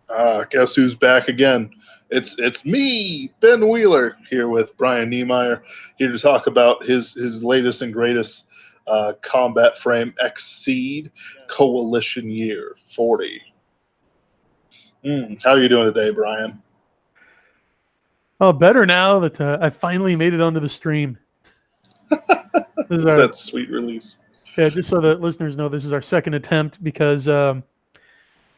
Guess who's back again? It's me, Ben Wheeler, here with Brian Niemeier, here to talk about his latest and greatest combat frame XSeed Coalition Year 40. How are you doing today, Brian? Oh, better now that I finally made it onto the stream. This is It's our, that sweet release. yeah, just so that listeners know, this is our second attempt because I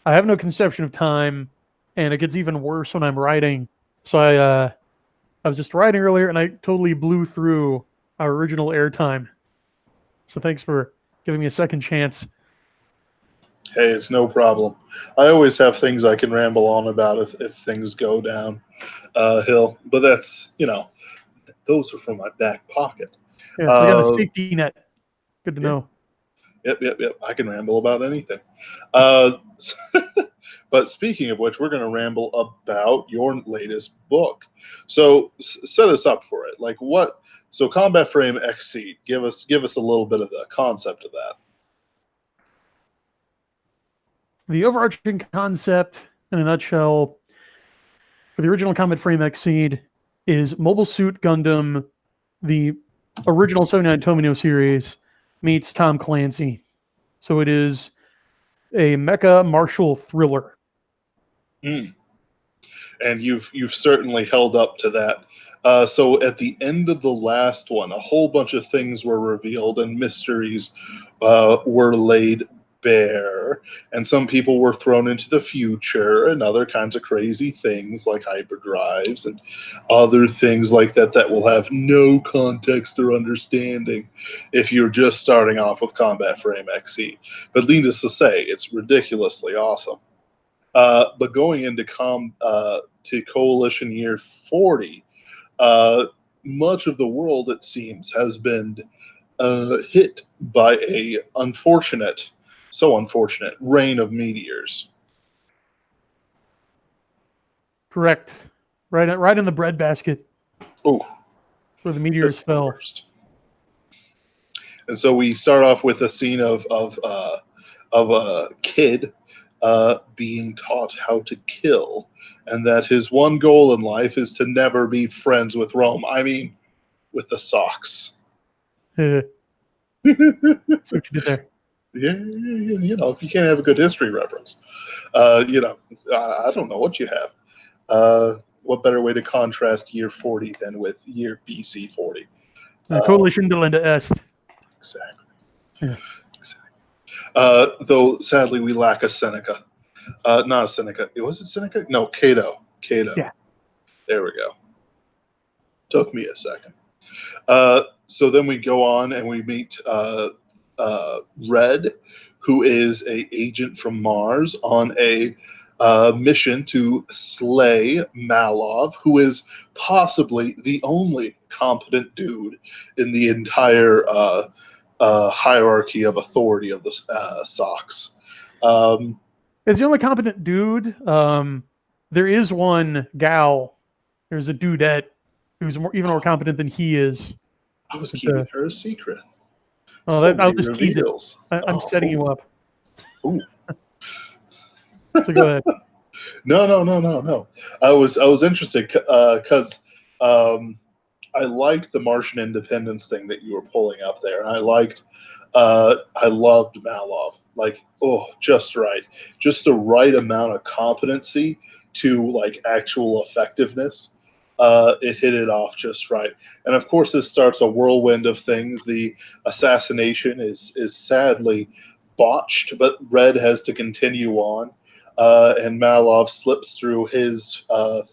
have no conception of time, and it gets even worse when I'm writing. So I was just writing earlier, and I totally blew through our original airtime. So thanks for giving me a second chance. Hey, it's no problem. I always have things I can ramble on about if things go down hill, but those are from my back pocket. Yeah, so we got a Uh, safety net. Good to yeah, know. yep. I can ramble about anything. Uh, but speaking of which, we're going to ramble about your latest book. So set us up for it. Like what? So Combat Frame XSeed. Give us a little bit of the concept of that. The overarching concept, in a nutshell, for the original Combat Frame XSeed is Mobile Suit Gundam, the original 79 Tomino series, meets Tom Clancy. So it is a mecha martial thriller. Mm. And you've certainly held up to that. So at the end of the last one, a whole bunch of things were revealed and mysteries were laid bare, and some people were thrown into the future and other kinds of crazy things like hyperdrives and other things like that will have no context or understanding if you're just starting off with Combat Frame XE. But needless to say, it's ridiculously awesome. But going into to Coalition Year 40, uh, much of the world, it seems, has been hit by a so unfortunate, rain of meteors. Correct. Right in the breadbasket Oh, where the just meteors the fell. worst. And so we start off with a scene of a kid being taught how to kill, and that his one goal in life is to never be friends with Rome. I mean, with the socks. See Yeah, what you did there. if you can't have a good history reference, I don't know what you have. What better way to contrast year 40 than with year BC 40? Coalition de Linda Est. Exactly. Yeah. Exactly. Though sadly we lack a Seneca. Not a Seneca. Was it Seneca? No, Cato. Cato. Yeah. There we go. Took me a second. So then we go on and we meet Red, who is a agent from Mars on a mission to slay Malov, who is possibly the only competent dude in the entire hierarchy of authority of the Sox. Is the only competent dude. There is one gal. There's a dudette who's even more competent than he is. I was But, keeping her a secret. oh, So I'll many just tease it. reveals. I'm Oh, setting you up. ooh. So go ahead. No. I was interested because I liked the Martian independence thing that you were pulling up there, and I loved Malov. Like, oh, just right, just the right amount of competency to like actual effectiveness. It hit it off just right, and of course, this starts a whirlwind of things. The assassination is sadly botched, but Red has to continue on, and Malov slips through his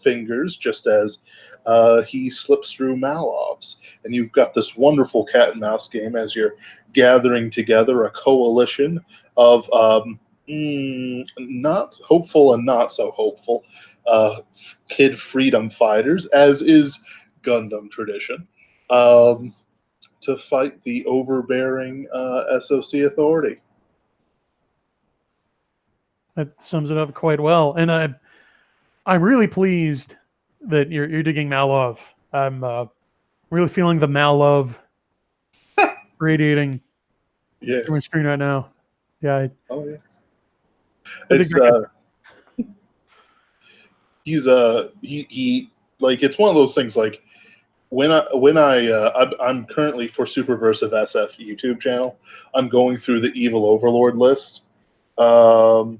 fingers just as he slips through Malov's. And you've got this wonderful cat and mouse game as you're gathering together a coalition of not hopeful and not so hopeful kid freedom fighters, as is Gundam tradition, um, to fight the overbearing SOC authority. That sums it up quite well. And I'm really pleased that you're digging Malov. I'm really feeling the Malov radiating through my Yes. screen right now. Yeah, Oh, yeah. I dig It's that. he like it's one of those things like I'm currently for Superversive SF YouTube channel. I'm going through the Evil Overlord list. Devolver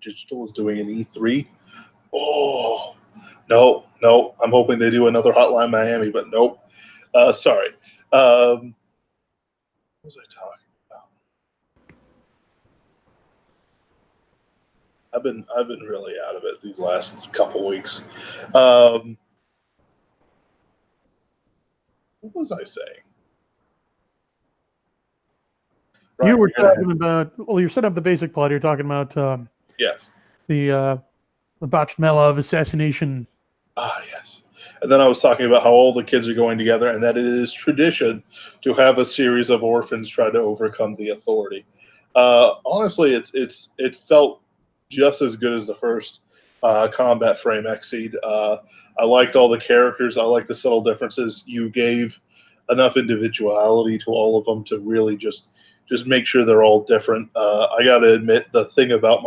Digital is doing an E3. Oh no! I'm hoping they do another Hotline Miami, but nope. Sorry. What was I talking about? I've been really out of it these last couple weeks. What was I saying? You were talking about, well, you're setting up the basic plot. You're talking about yes, the botched Melov assassination. Ah, yes. And then I was talking about how all the kids are going together, and that it is tradition to have a series of orphans try to overcome the authority. Honestly, it felt just as good as the first combat frame XSeed. I liked all the characters. I liked the subtle differences. You gave enough individuality to all of them to really just make sure they're all different. I got to admit, the thing about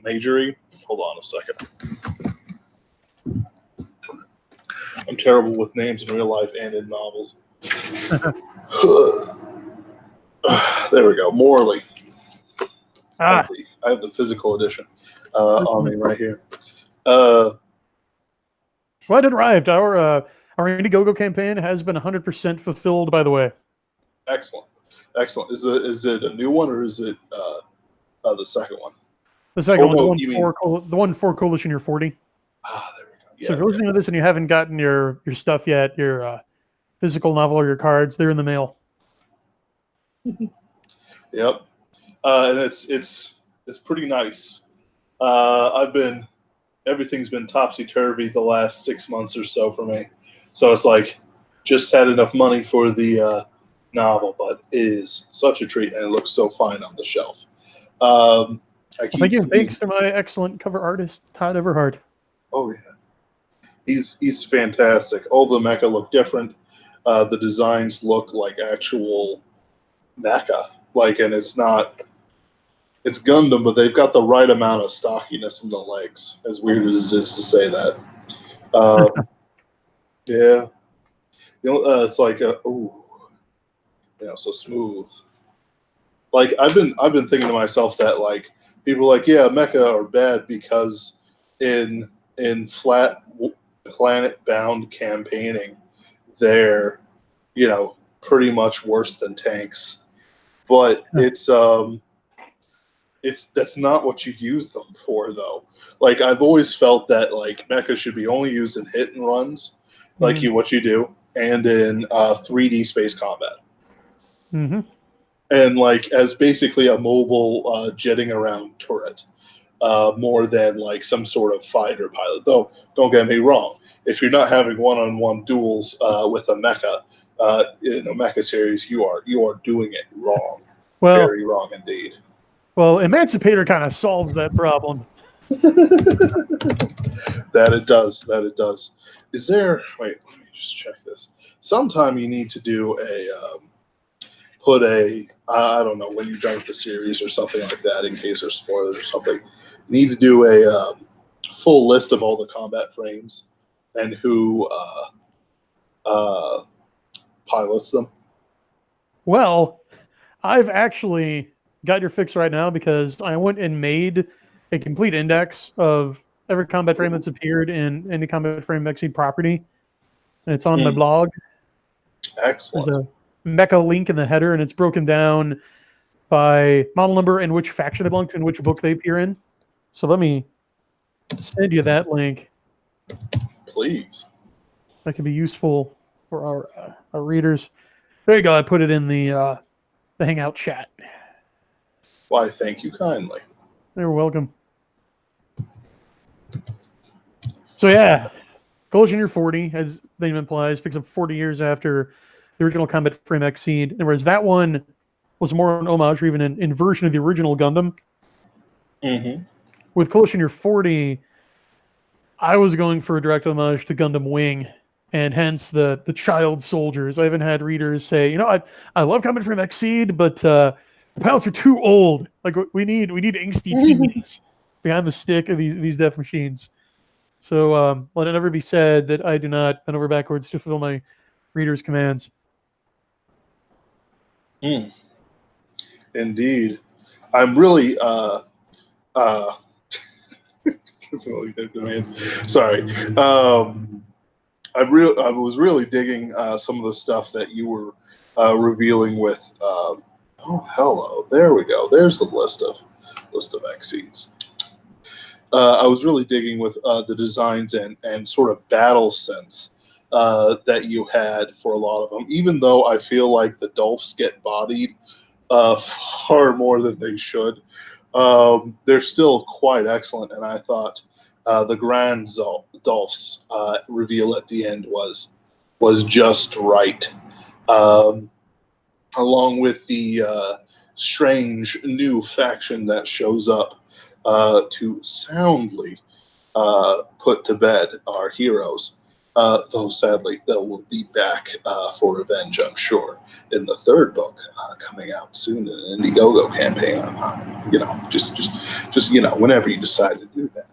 Majory. Hold on a second. I'm terrible with names in real life and in novels. There we go. Morley. I have the physical edition on me right here. Well, it arrived. Our Indiegogo campaign has been 100% fulfilled, by the way. Excellent. Is it a new one or is it the second one? The second one, the one for Coalition Year 40. Ah, there we go. Yeah, so if you're listening to this and you haven't gotten your stuff yet, your physical novel or your cards, they're in the mail. Yep. And it's pretty nice. Everything's been topsy-turvy the last 6 months or so for me. So it's like just had enough money for the novel, but it is such a treat and it looks so fine on the shelf. Thanks to my excellent cover artist, Todd Everhart. Oh yeah. He's fantastic. All the mecha look different. The designs look like actual mecha. And it's Gundam, but they've got the right amount of stockiness in the legs. As weird as it is to say that. Yeah. It's like so smooth. Like I've been thinking to myself that like people are like, yeah, mecha are bad because in flat planet-bound campaigning, they're pretty much worse than tanks. But that's not what you use them for, though. Like I've always felt that like mecha should be only used in hit and runs, like what you do, and in 3D space combat. Mm-hmm. And like as basically a mobile jetting around turret, more than like some sort of fighter pilot. Though, don't get me wrong, if you're not having one-on-one duels with a mecha in a mecha series, you are doing it wrong. Well, very wrong indeed. Well, Emancipator kind of solves that problem. That it does. Is there? Wait, let me just check this. Sometime you need to do I don't know when you're done with the series or something like that, in case there's spoilers or something. You need to do a full list of all the combat frames and who pilots them. Well, I've actually got your fix right now because I went and made a complete index of every combat frame that's appeared in any combat frame XSeed property, and it's on my blog. Excellent. There's a mecha link in the header, and it's broken down by model number and which faction they belong to and which book they appear in. So let me send you that link. Please. That can be useful for our readers. There you go. I put it in the Hangout chat. Why, thank you kindly. You're welcome. So yeah, Coalition Year 40, as the name implies, picks up 40 years after the original combat frame XSeed. And whereas that one was more an homage or even an inversion of the original Gundam. Mm-hmm. With Coalition Year 40, I was going for a direct homage to Gundam Wing, and hence the child soldiers. I even had readers say, I love combat frame XSeed, but the pilots are too old. Like we need angsty teens. behind the stick of these deaf machines. So let it never be said that I do not bend over backwards to fulfill my reader's commands. Indeed. I'm really sorry. I was really digging some of the stuff that you were revealing with. Oh, hello. There we go. There's the list of XSeeds. I was really digging with the designs and sort of battle sense that you had for a lot of them. Even though I feel like the Dolphs get bodied far more than they should, they're still quite excellent. And I thought the Grand Dolphs reveal at the end was just right, along with the strange new faction that shows up to soundly put to bed our heroes. Though sadly, they will be back for revenge, I'm sure, in the third book coming out soon in an Indiegogo campaign. Just whenever you decide to do that.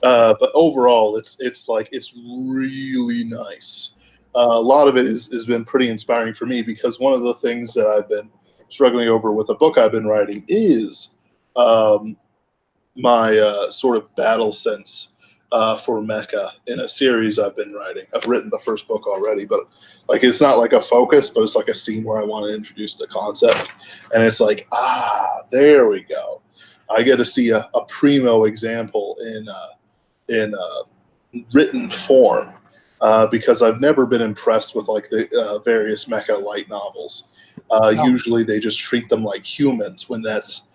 But overall, it's really nice. A lot of it has been pretty inspiring for me because one of the things that I've been struggling over with a book I've been writing is my sort of battle sense for mecha in a series I've been writing. I've written the first book already, but like it's not like a focus, but it's like a scene where I want to introduce the concept, and it's like there we go. I get to see a primo example in written form because I've never been impressed with like the various mecha light novels. Usually they just treat them like humans when that's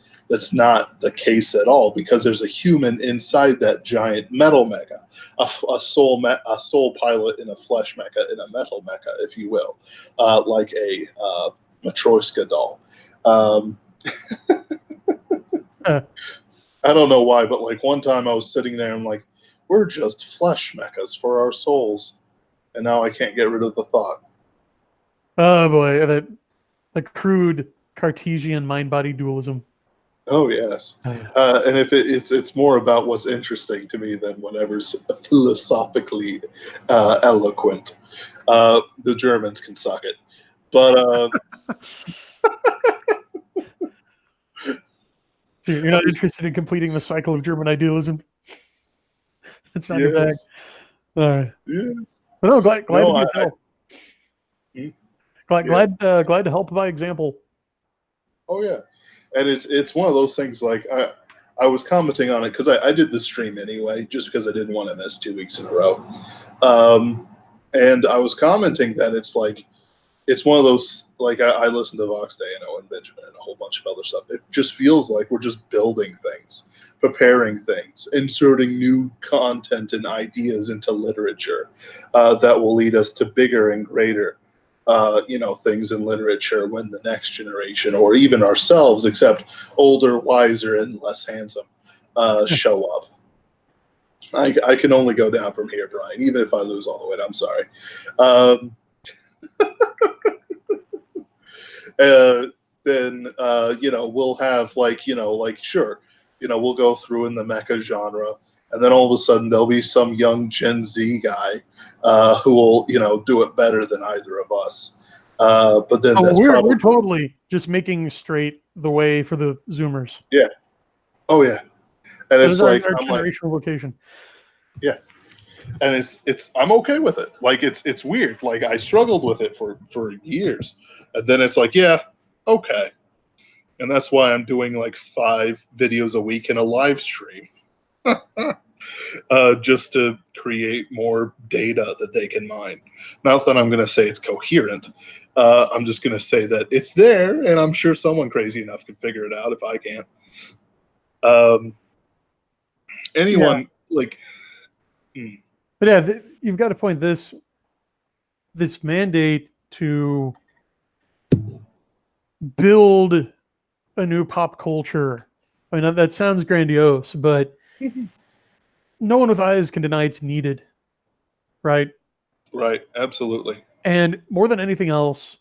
not the case at all because there's a human inside that giant metal mecha, a soul pilot in a flesh mecha, in a metal mecha, if you will, like a Matryoshka doll. I don't know why, but like one time I was sitting there and I'm like, we're just flesh mechas for our souls. And now I can't get rid of the thought. Oh boy, that crude Cartesian mind-body dualism. Oh yes, and if it's more about what's interesting to me than whatever's philosophically eloquent. The Germans can suck it, but So you're not interested in completing the cycle of German idealism. It's not your bag. All right. Yes. But no, glad No, to tell. Glad to help by example. Oh yeah, and it's one of those things like I was commenting on it because I did the stream anyway just because I didn't want to miss 2 weeks in a row, and I was commenting that it's one of those like I listened to Vox Day and Owen Benjamin and a whole bunch of other stuff. It just feels like we're just building things, preparing things, inserting new content and ideas into literature that will lead us to bigger and greater things in literature when the next generation or even ourselves, except older, wiser, and less handsome, show up. I can only go down from here, Brian, even if I lose all the weight. I'm sorry. Then we'll have sure, we'll go through in the mecha genre, and then all of a sudden there'll be some young Gen Z guy who will do it better than either of us. But then we're totally just making straight the way for the Zoomers. Yeah. Oh yeah. And that it's our like I'm generational vocation. Yeah. And it's I'm okay with it. Like it's weird. Like I struggled with it for years. And then it's like, yeah, okay. And that's why I'm doing like 5 videos a week in a live stream. Just to create more data that they can mine. Not that I'm going to say it's coherent. I'm just going to say that it's there, and I'm sure someone crazy enough can figure it out if I can't. Anyone like... But yeah, you've got to point this mandate to build a new pop culture. I mean, that sounds grandiose, but no one with eyes can deny it's needed, right? Right, absolutely. And more than anything else,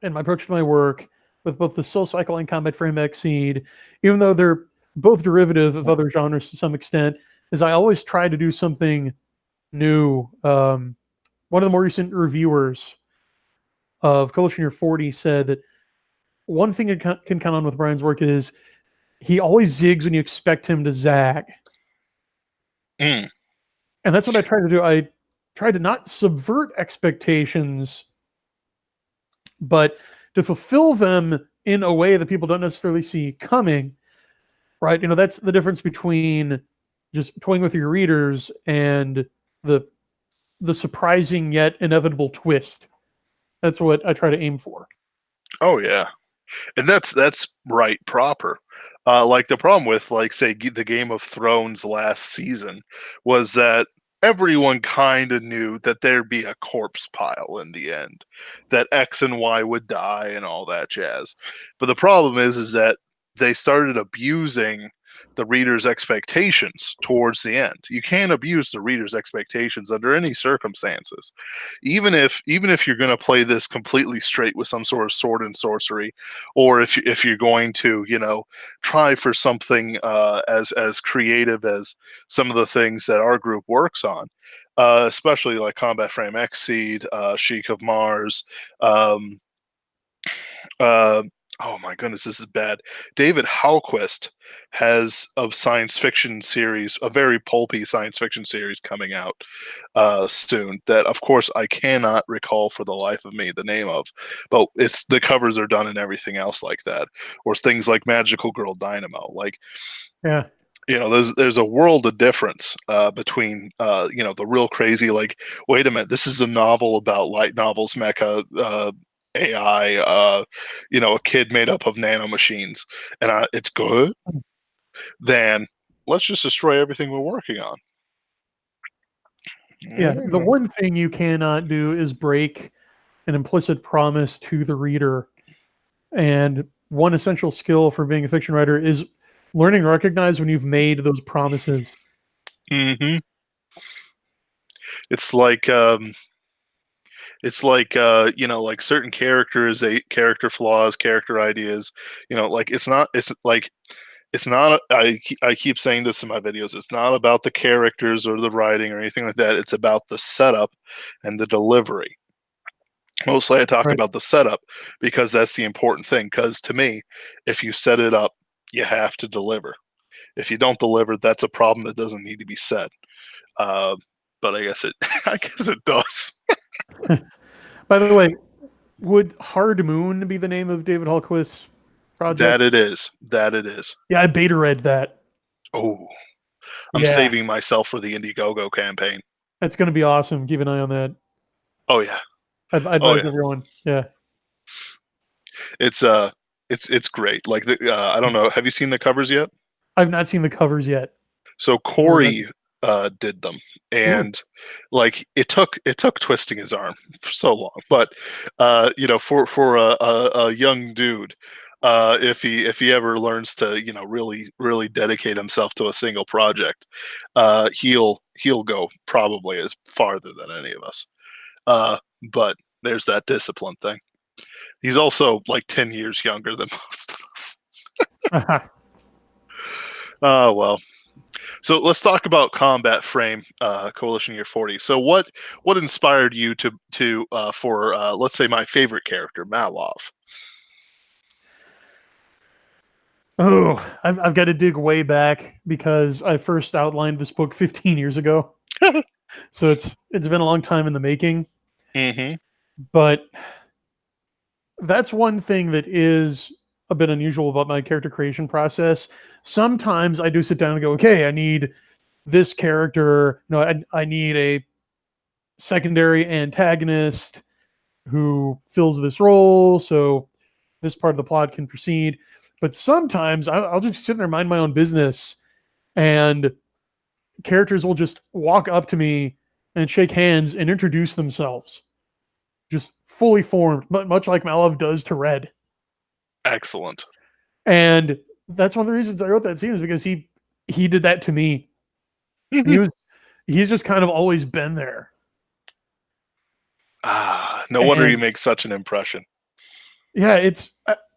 in my approach to my work, with both the Soul Cycle and Combat Frame XSeed, even though they're both derivative of other genres to some extent, is I always try to do something new. One of the more recent reviewers of Coalition Year 40 said that one thing you can count on with Brian's work is he always zigs when you expect him to zag. Mm. And that's what I try to do. I try to not subvert expectations, but to fulfill them in a way that people don't necessarily see coming, right? You know, that's the difference between just toying with your readers and the surprising yet inevitable twist. That's what I try to aim for. Oh yeah, and that's right proper. Like the problem with, like, say, the Game of Thrones last season was that everyone kind of knew that there'd be a corpse pile in the end, that X and Y would die and all that jazz. But the problem is that they started abusing the reader's expectations towards the end. You can't abuse the reader's expectations under any circumstances. Even if you're going to play this completely straight with some sort of sword and sorcery, or if you're going to, you know, try for something as creative as some of the things that our group works on, especially like Combat Frame XSeed, Sheik of Mars, uh, oh my goodness, this is bad. David Halquist has a science fiction series, a very pulpy science fiction series coming out soon. That, of course, I cannot recall for the life of me the name of, but it's the covers are done and everything else like that, or things like Magical Girl Dynamo. Like, Yeah. you know, there's a world of difference between you know, the real crazy, like, wait a minute, this is a novel about light novels, mecha, AI, you know, a kid made up of nanomachines, and it's good. Then let's just destroy everything we're working on. Yeah. The one thing you cannot do is break an implicit promise to the reader. And one essential skill for being a fiction writer is learning to recognize when you've made those promises. Mm-hmm. It's like you know, like certain character flaws, character ideas. You know, like it's not. I keep saying this in my videos. It's not about the characters or the writing or anything like that. It's about the setup and the delivery. Mostly I talk Right. about the setup because that's the important thing. Because to me, if you set it up, you have to deliver. If you don't deliver, that's a problem that doesn't need to be said. Uh, but I guess it, I guess it does. By the way, would Hard Moon be the name of David Hallquist's project? That it is. That it is. Yeah, I beta read that. Oh, I'm Yeah, saving myself for the Indiegogo campaign. that's going to be awesome. Keep an eye on that. Oh yeah. I Oh advise yeah. everyone. Yeah, It's it's great. Like I don't know. Have you seen the covers yet? I've not seen the covers yet. So Corey did them, Ooh, and like it took twisting his arm for so long, but you know, for a young dude, if he ever learns to, you know, really dedicate himself to a single project, he'll go probably as farther than any of us. But there's that discipline thing. He's also like 10 years younger than most of us. Oh well. So let's talk about Combat Frame Coalition Year 40. So what inspired you to for let's say my favorite character, Malov? oh, I've got to dig way back because I first outlined this book 15 years ago. So it's been a long time in the making. Mm-hmm. But that's one thing that is a bit unusual about my character creation process. Sometimes I do sit down and go, okay, I need this character. You know, I need a secondary antagonist who fills this role, so this part of the plot can proceed. But sometimes I'll just sit there and mind my own business, and characters will just walk up to me and shake hands and introduce themselves, just fully formed, much like Malov does to Red. Excellent. And that's one of the reasons I wrote that scene, is because he did that to me. He's just kind of always been there. No wonder you And make such an impression. yeah, it's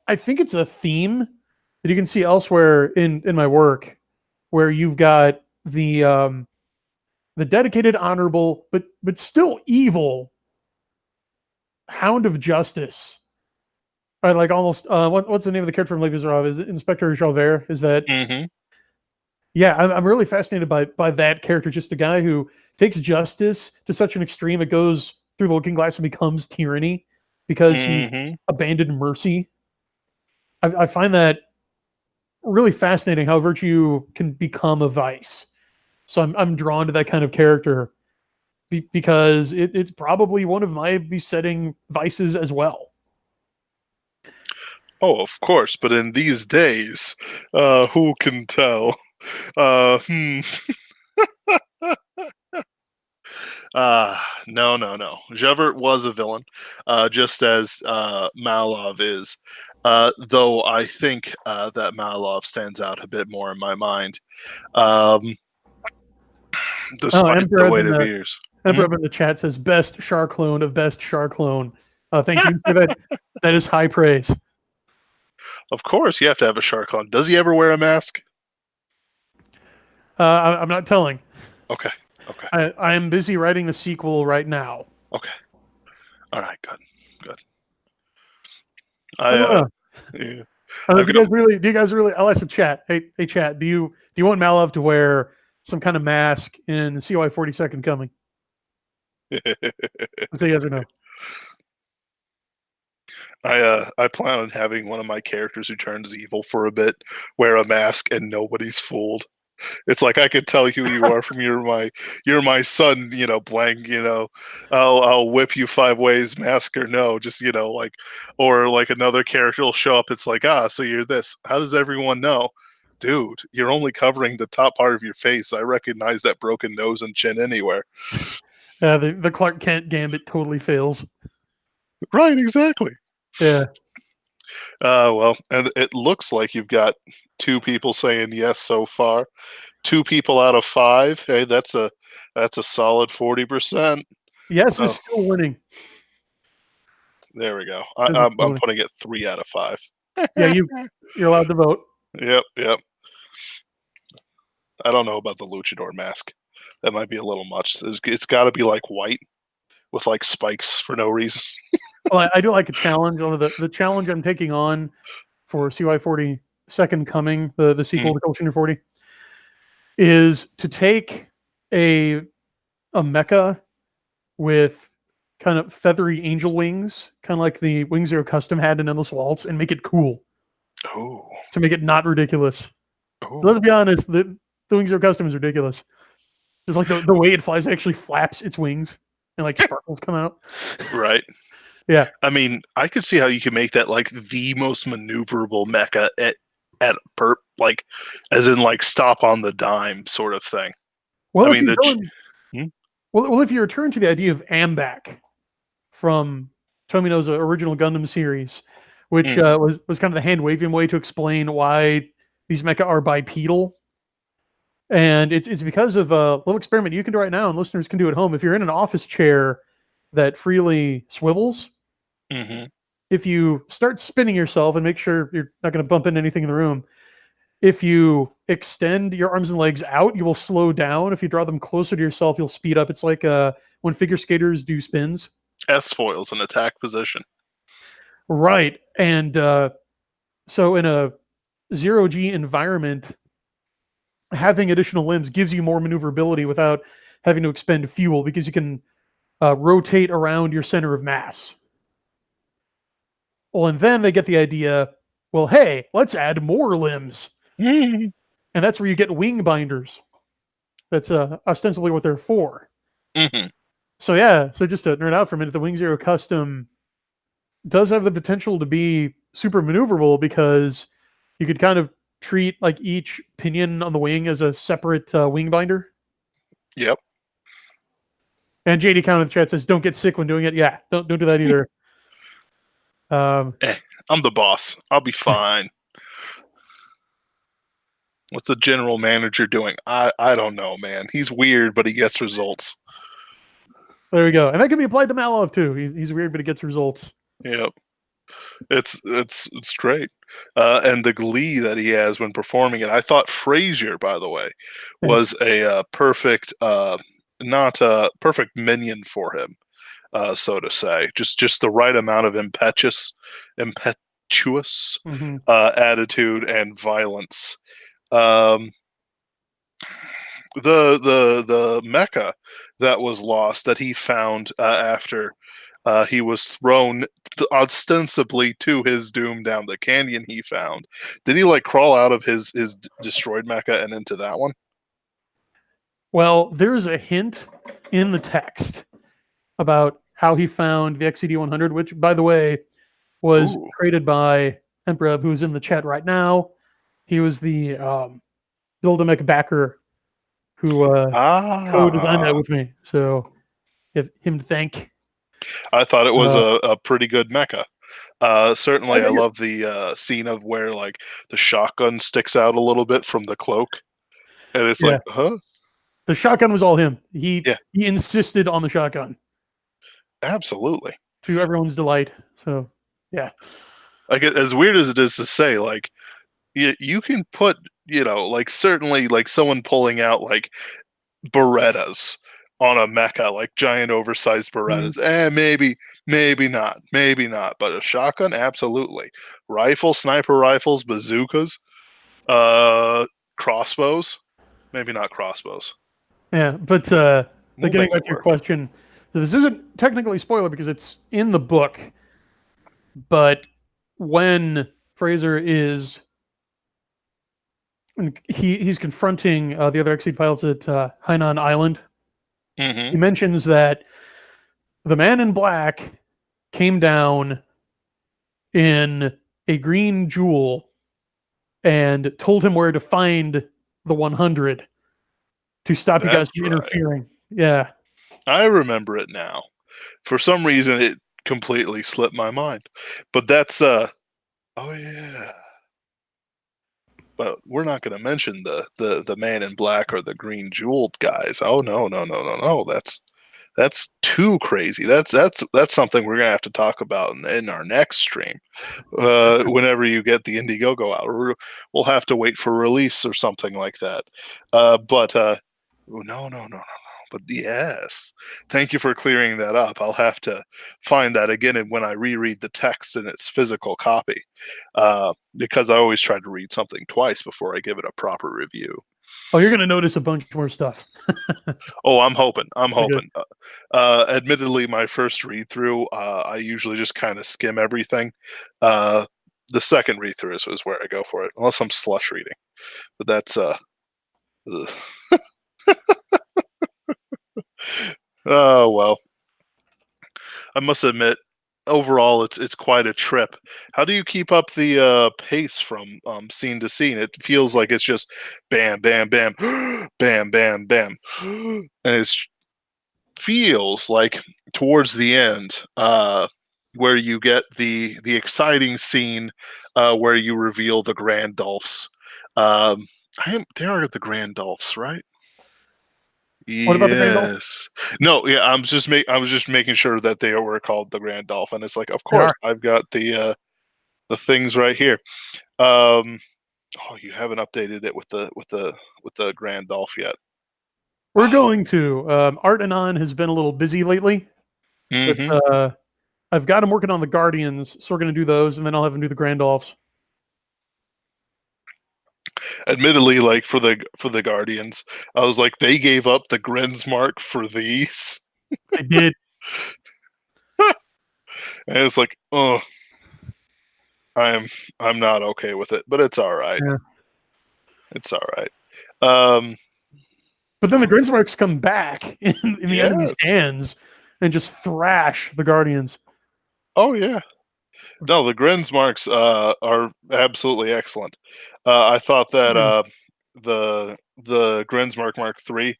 I think it's a theme that you can see elsewhere in my work, where you've got the dedicated, honorable, but still evil Hound of Justice. Right, like almost what's the name of the character from Les Miserables? Is it Inspector Javert? Is that Mm-hmm. yeah, I'm really fascinated by that character, just a guy who takes justice to such an extreme it goes through the looking glass and becomes tyranny because he Mm-hmm. abandoned mercy. I find that really fascinating how virtue can become a vice. So I'm drawn to that kind of character because it's probably one of my besetting vices as well. Oh, of course, but in these days, who can tell? Hmm. No, no, no. Javert was a villain, just as Malov is. Though I think that Malov stands out a bit more in my mind, um, Oh, despite Emperor the up weight in of the years. Emperor Mhm. up in the chat says best Char clone of best Char clone. Thank you for that. That is high praise. Of course, you have to have a shark on. Does he ever wear a mask? I'm not telling. Okay, okay, I am busy writing the sequel right now. okay. All right, good, good. I I don't know. yeah, Do I've you got. guys really? Do you guys really? I'll ask the chat. Hey, chat. Do you want Malov to wear some kind of mask in CY 42nd coming? Let's say yes or no. I plan on having one of my characters who turns evil for a bit wear a mask and nobody's fooled. It's like I can tell who you are from you're my son, blank, I'll whip you 5 ways, mask or no, just like or like another character will show up, it's like, so you're this. How does everyone know? Dude, you're only covering the top part of your face. I recognize that broken nose and chin anywhere. The Clark Kent gambit totally fails. Right, exactly. Yeah. Well, and it looks like you've got 2 people saying yes so far. 2 people out of 5. Hey, that's a solid 40%. Yes is Oh, still winning. there we go. Yes is still I'm winning. putting it 3 out of 5. Yeah, you're allowed to vote. Yep, yep. I don't know about the luchador mask. That might be a little much. It's got to be like white with like spikes for no reason. Well, I do like a challenge. Although the challenge I'm taking on for CY 40 Second Coming, the sequel Mhm. to Culture 40, is to take a a mecha with kind of feathery angel wings, kind of like the Wing Zero custom had in Endless Waltz, and make it cool Oh, to make it not ridiculous. Let's oh, be honest, the Wing Zero custom is ridiculous. Just like the way it flies, it actually flaps its wings and like sparkles come out. right. Yeah. I mean, I could see how you can make that like the most maneuverable mecha at perp, like as in like stop on the dime sort of thing. I Well, if mean, you go in, hmm? well, if you return to the idea of Ambac from Tomino's original Gundam series, which Mm, was kind of the hand waving way to explain why these mecha are bipedal. And it's because of a little experiment you can do right now, and listeners can do at home. If you're in an office chair that freely swivels, hmm if you start spinning yourself and make sure you're not going to bump into anything in the room, if you extend your arms and legs out, you will slow down. If you draw them closer to yourself, you'll speed up. It's like when figure skaters do spins. S foils in attack position. Right. And so in a zero G environment, having additional limbs gives you more maneuverability without having to expend fuel because you can rotate around your center of mass. Well, and then they get the idea, well, hey, let's add more limbs. Mm-hmm. And that's where you get wing binders. That's ostensibly what they're for. So yeah, so just to nerd out for a minute, the Wing Zero Custom does have the potential to be super maneuverable because you could kind of treat like each pinion on the wing as a separate wing binder. Yep. And JD Count in the chat says, "Don't get sick when doing it." Yeah, don't do that either. Eh, I'm the boss. I'll be fine. What's the general manager doing? I don't know, man. He's weird, but he gets results. There we go, and that can be applied to Malov too. He's weird, but he gets results. Yep. It's great, and the glee that he has when performing it. I thought Frasier, by the way, was a perfect, not a perfect minion for him, so to say. Just the right amount of impetuous Mm-hmm. attitude and violence. Um, the Mecca that was lost that he found after he was thrown ostensibly to his doom down the canyon he found. Did he like crawl out of his destroyed Mecca and into that one? Well, there's a hint in the text about how he found the XCD-100, which, by the way, was Ooh. created by Emperor, who's in the chat right now. He was the Build-A-Mech backer who co-designed Ah, that with me. So, have him to thank. I thought it was Uh, a pretty good Mecca. I Certainly, I think love the scene of where like the shotgun sticks out a little bit from the cloak, and it's yeah, like, huh? the shotgun was all him. He Yeah, he insisted on the shotgun absolutely. to everyone's delight. So, yeah. Like as weird as it is to say, like you can put, like certainly like someone pulling out like Berettas on a mecha, like giant oversized Mm. Berettas. Maybe not. But a shotgun, absolutely. Sniper rifles, bazookas, uh, crossbows, maybe not crossbows. Yeah, but We'll getting make back it to your work. question, so this isn't technically spoiler because it's in the book, but when Fraser is he's confronting the other Exceed pilots at Hainan Island, Hmm. he mentions that the man in black came down in a green jewel and told him where to find the 100 to stop you guys That's from right. interfering. Yeah. I remember it now. For some reason, it completely slipped my mind. But that's oh yeah. But we're not going to mention the man in black or the green jeweled guys. Oh no. That's too crazy. That's something we're gonna have to talk about in our next stream. Whenever you get the Indiegogo out, we'll have to wait for release or something like that. But no. But yes, thank you for clearing that up. I'll have to find that again and when I reread the text in its physical copy, because I always try to read something twice before I give it a proper review. Oh, you're gonna notice a bunch more stuff. Oh, I'm hoping. I'm Okay. hoping. Admittedly, my first read through, I usually just kind of skim everything. Uh, the second read through is where I go for it, unless I'm slush reading. But that's ugh. Oh well. I must admit, overall, it's quite a trip. How do you keep up the pace from scene to scene? It feels like it's just bam, bam, bam, bam, bam, bam, and it's feels like towards the end, where you get the exciting scene where you reveal the Grandolphs. Um, they are the Grandolphs, right? What about the Grandolph? Yes. No, yeah, I was just making sure that they were called the Grandolph, and it's like, of They course, are. I've got the things right here. Um, oh, you haven't updated it with the Grandolph yet. We're going to. Art Anon has been a little busy lately. With Hmm. I've got him working on the Guardians, so we're going to do those, and then I'll have him do the Grandolphs. Admittedly, like for the Guardians, I was like, they gave up the Grensmark for these, I did. and it's like, oh, I'm I'm not okay with it, but it's all right. Yeah. It's all right. Um, But then the Grinsmarks come back in the enemy's yes. hands and just thrash the Guardians. Oh yeah. No, the Grensmarks are absolutely excellent. I thought that Yeah. the Grensmark Mark III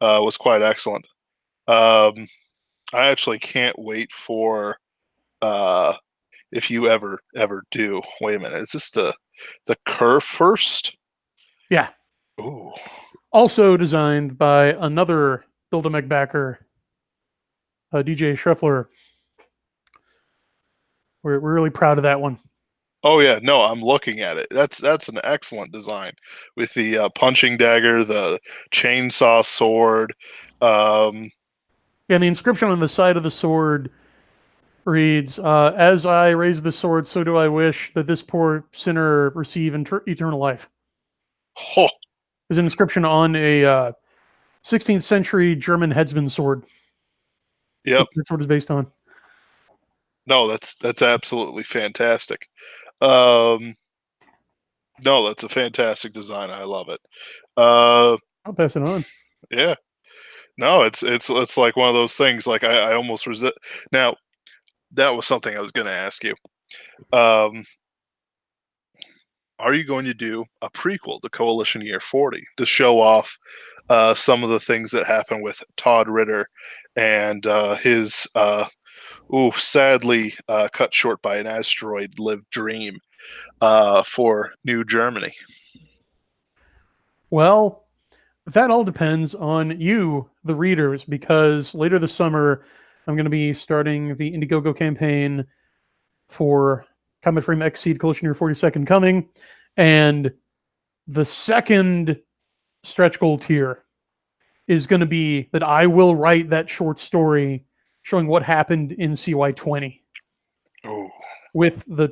was quite excellent. Um, I actually can't wait for uh, if you ever do. Wait a minute, is this the curve first? Yeah. Ooh, Also designed by another Build-A-Mech backer, DJ Schreffler. We're really proud of that one. Oh yeah, no, I'm looking at it. That's an excellent design with the punching dagger, the chainsaw sword. Um, And the inscription on the side of the sword reads, "As I raise the sword, so do I wish that this poor sinner receive eternal life." oh, There's an inscription on a 16th century German headsman sword. yep. That's what it's based on. No, that's absolutely fantastic. Um, no, that's a fantastic design. I love it. I'll pass it on. Yeah. No, it's like one of those things. Like I almost resist. Now that was something I was going to ask you. Um, are you going to do a prequel to Coalition Year 40 to show off some of the things that happened with Todd Ritter and his sadly cut short by an asteroid lived dream for New Germany? Well, that all depends on you, the readers, because later this summer, I'm going to be starting the Indiegogo campaign for Combat Frame XSeed Collision Year 42nd Coming, and the second stretch goal tier is going to be that I will write that short story showing what happened in CY20 Oh. with the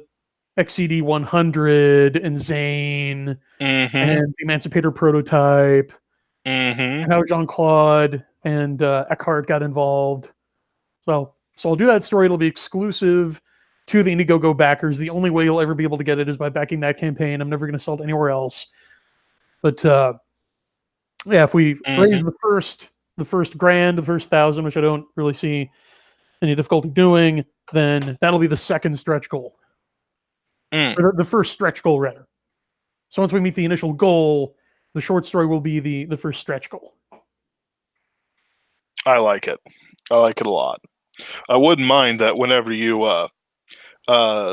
XCD 100 and Zane Mm-hmm. and the Emancipator prototype Mm-hmm. and how Jean Claude and Eckhart got involved. So I'll do that story. It'll be exclusive to the Indiegogo backers. The only way you'll ever be able to get it is by backing that campaign. I'm never going to sell it anywhere else. But yeah, if we raise the first grand, the first 1,000, which I don't really see any difficulty doing, then that'll be the second stretch goal. Or the first stretch goal, rather. So once we meet the initial goal, the short story will be the first stretch goal. I like it. I like it a lot. I wouldn't mind that whenever you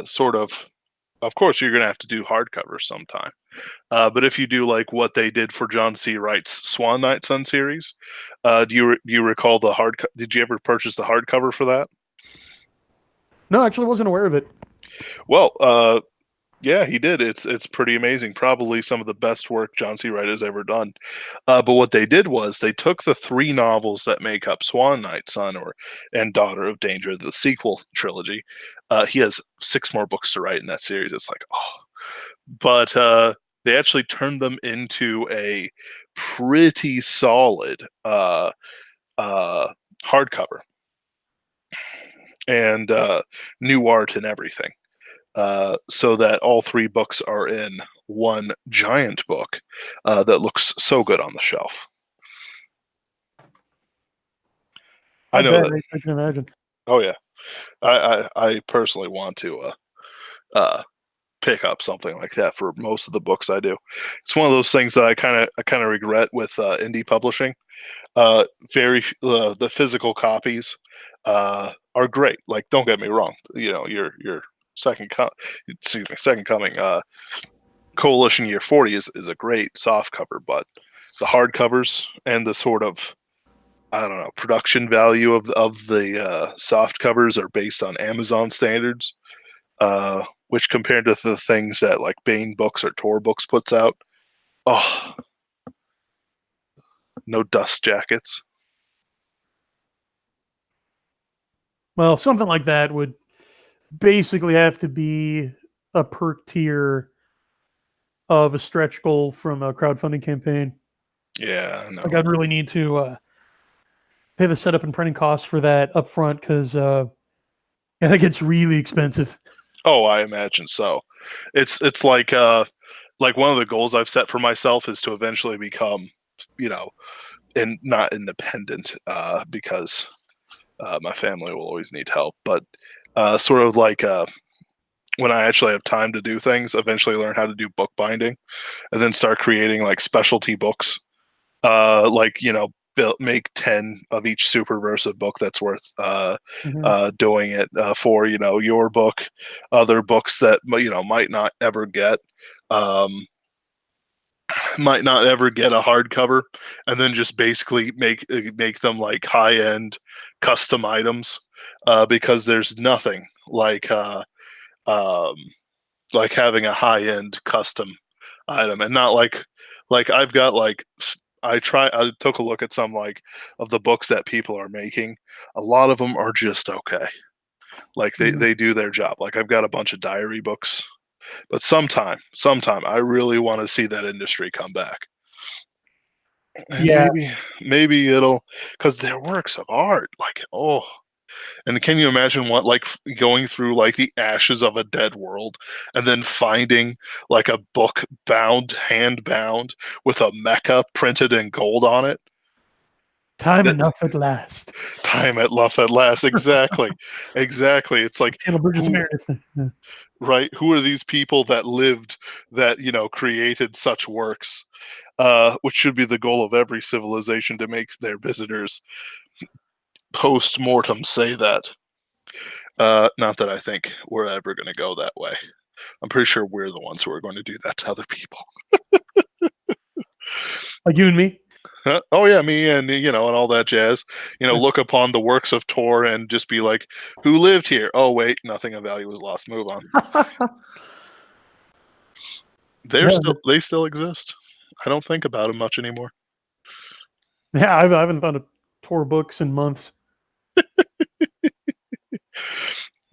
sort of course you're gonna have to do hardcover sometime. But if you do like what they did for John C. Wright's Swan Night Sun series, do you recall the did you ever purchase the hardcover for that? No, actually wasn't aware of it. Well, yeah, he did. It's pretty amazing. Probably some of the best work John C. Wright has ever done. But what they did was they took the 3 novels that make up Swan Night, Son, and Daughter of Danger, the sequel trilogy. He has 6 more books to write in that series. It's like, oh, but they actually turned them into a pretty solid hardcover and new art and everything. So that all 3 books are in one giant book that looks so good on the shelf. I know that. I can imagine. Oh yeah, I personally want to pick up something like that for most of the books I do. It's one of those things that I kind of regret with indie publishing. The physical copies are great. Like, don't get me wrong. You know, your second coming. Coalition Year 40 is a great soft cover, but the hardcovers and the sort of, I don't know, production value of the soft covers are based on Amazon standards, which compared to the things that like Bane Books or Tor Books puts out, oh, no dust jackets. Well, something like that would basically have to be a perk tier of a stretch goal from a crowdfunding campaign. Yeah, I know. Like, I'd really need to pay the setup and printing costs for that up front because yeah, that gets really expensive. Oh, I imagine so. It's like one of the goals I've set for myself is to eventually become, you know, and not independent because my family will always need help, but sort of like when I actually have time to do things, eventually learn how to do bookbinding, and then start creating like specialty books, like, you know, make 10 of each Superversive book that's worth doing it for, you know, your book, other books that, you know, might not ever get a hardcover, and then just basically make them like high end custom items, because there's nothing like like having a high-end custom item, and not like I've got like I took a look at some like of the books that people are making. A lot of them are just okay. Like they do their job. Like I've got a bunch of diary books, but sometime I really want to see that industry come back. And Yeah, maybe it'll, because they're works of art. Like, oh, and can you imagine what, like, going through like the ashes of a dead world and then finding like a book bound, hand bound with a mecha printed in gold on it? time That enough at last. time at last. Exactly. Exactly. It's like, Caleb Bridges who, Meredith. Yeah. right? Who are these people that lived, that, created such works? Which should be the goal of every civilization, to make their visitors post mortem say that. Not that I think we're ever going to go that way. I'm pretty sure we're the ones who are going to do that to other people. Like you and me. Oh yeah, me and and all that jazz. Look upon the works of Tor and just be like, who lived here? Oh wait, nothing of value was lost. Move on. Yeah, They still exist. I don't think about them much anymore. yeah. I haven't found a Tor books in months.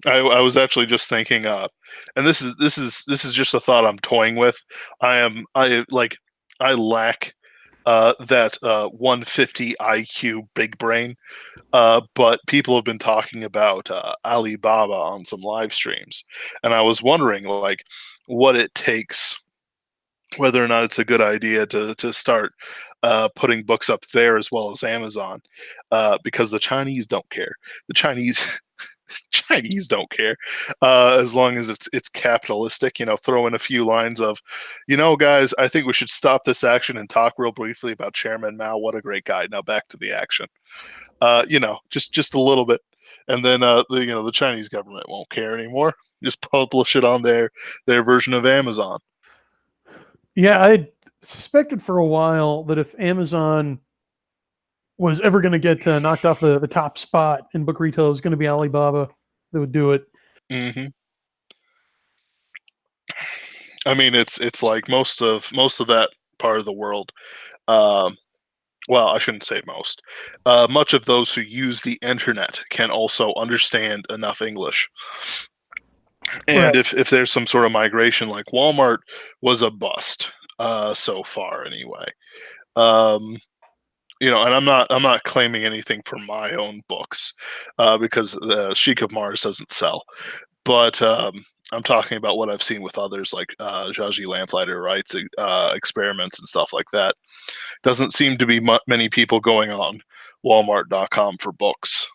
I was actually just thinking, and this is just a thought I'm toying with. I lack that 150 IQ big brain, but people have been talking about Alibaba on some live streams, and I was wondering like what it takes, whether or not it's a good idea to start putting books up there as well as Amazon, because the Chinese don't care. The Chinese don't care, as long as it's capitalistic. Throw in a few lines of, guys, I think we should stop this action and talk real briefly about Chairman Mao. What a great guy. Now back to the action. Just a little bit, and then the Chinese government won't care anymore. Just publish it on their version of Amazon. Yeah, I suspected for a while that if Amazon was ever going to get knocked off the top spot in book retail, it was going to be Alibaba that would do it. Mm-hmm. I mean, it's like most of that part of the world. Well, I shouldn't say most. Much of those who use the internet can also understand enough English. And Right. if there's some sort of migration, like Walmart was a bust so far anyway. And I'm not claiming anything for my own books, because the Sheik of Mars doesn't sell. But I'm talking about what I've seen with others, like Jaji Lamplighter writes experiments and stuff like that. Doesn't seem to be many people going on Walmart.com for books.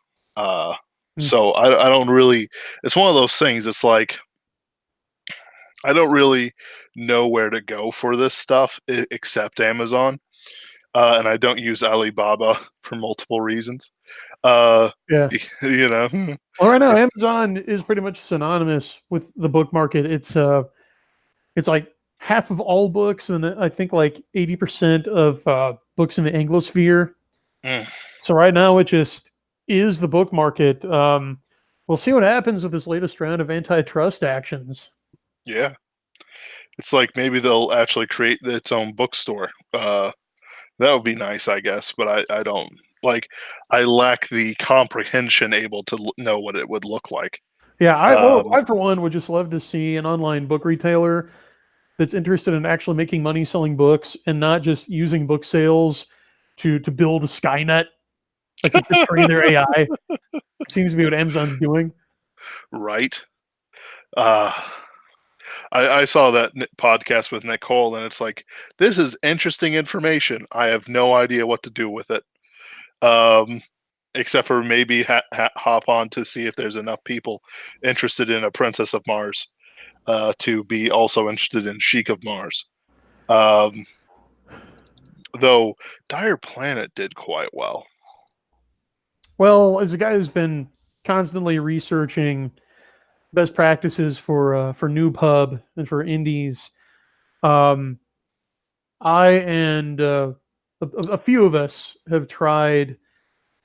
So I don't really. It's one of those things. It's like I don't really know where to go for this stuff except Amazon, and I don't use Alibaba for multiple reasons. Yeah. Hmm. Well, right now Amazon is pretty much synonymous with the book market. It's like half of all books, and I think like 80% of books in the Anglosphere. Mm. So right now it just is the book market. We'll see what happens with this latest round of antitrust actions. Yeah. It's like maybe they'll actually create its own bookstore. That would be nice, I guess, but I don't like. I lack the comprehension able to know what it would look like. Yeah, I for one would just love to see an online book retailer that's interested in actually making money selling books and not just using book sales to build a Skynet, like to train their AI. Seems to be what Amazon's doing. Right. Uh, I saw that podcast with Nicole, and it's like, this is interesting information. I have no idea what to do with it, except for maybe hop on to see if there's enough people interested in a Princess of Mars to be also interested in Sheik of Mars. Though Dire Planet did quite well. Well, as a guy who's been constantly researching best practices for Noob Hub and for indies, um, I and a few of us have tried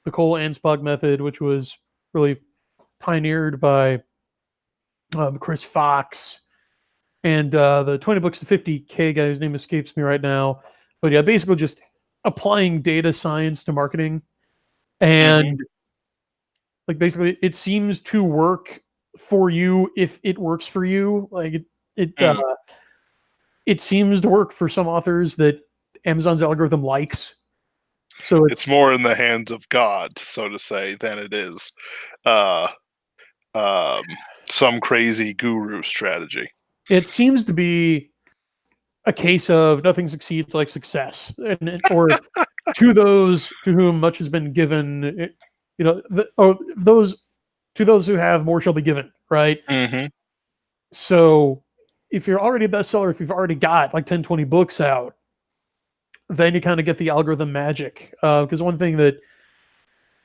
the Cole Anspach method, which was really pioneered by Chris Fox, and the 20 books to 50K guy whose name escapes me right now. But yeah, basically just applying data science to marketing. And like basically it seems to work for you if it works for you. Like it seems to work for some authors that Amazon's algorithm likes. So It's more in the hands of God, so to say, than it is uh, some crazy guru strategy. it seems to be a case of nothing succeeds like success, or to those to whom much has been given, those to those who have more shall be given, right? So if you're already a bestseller, if you've already got like 10, 20 books out, then you kind of get the algorithm magic. Because one thing that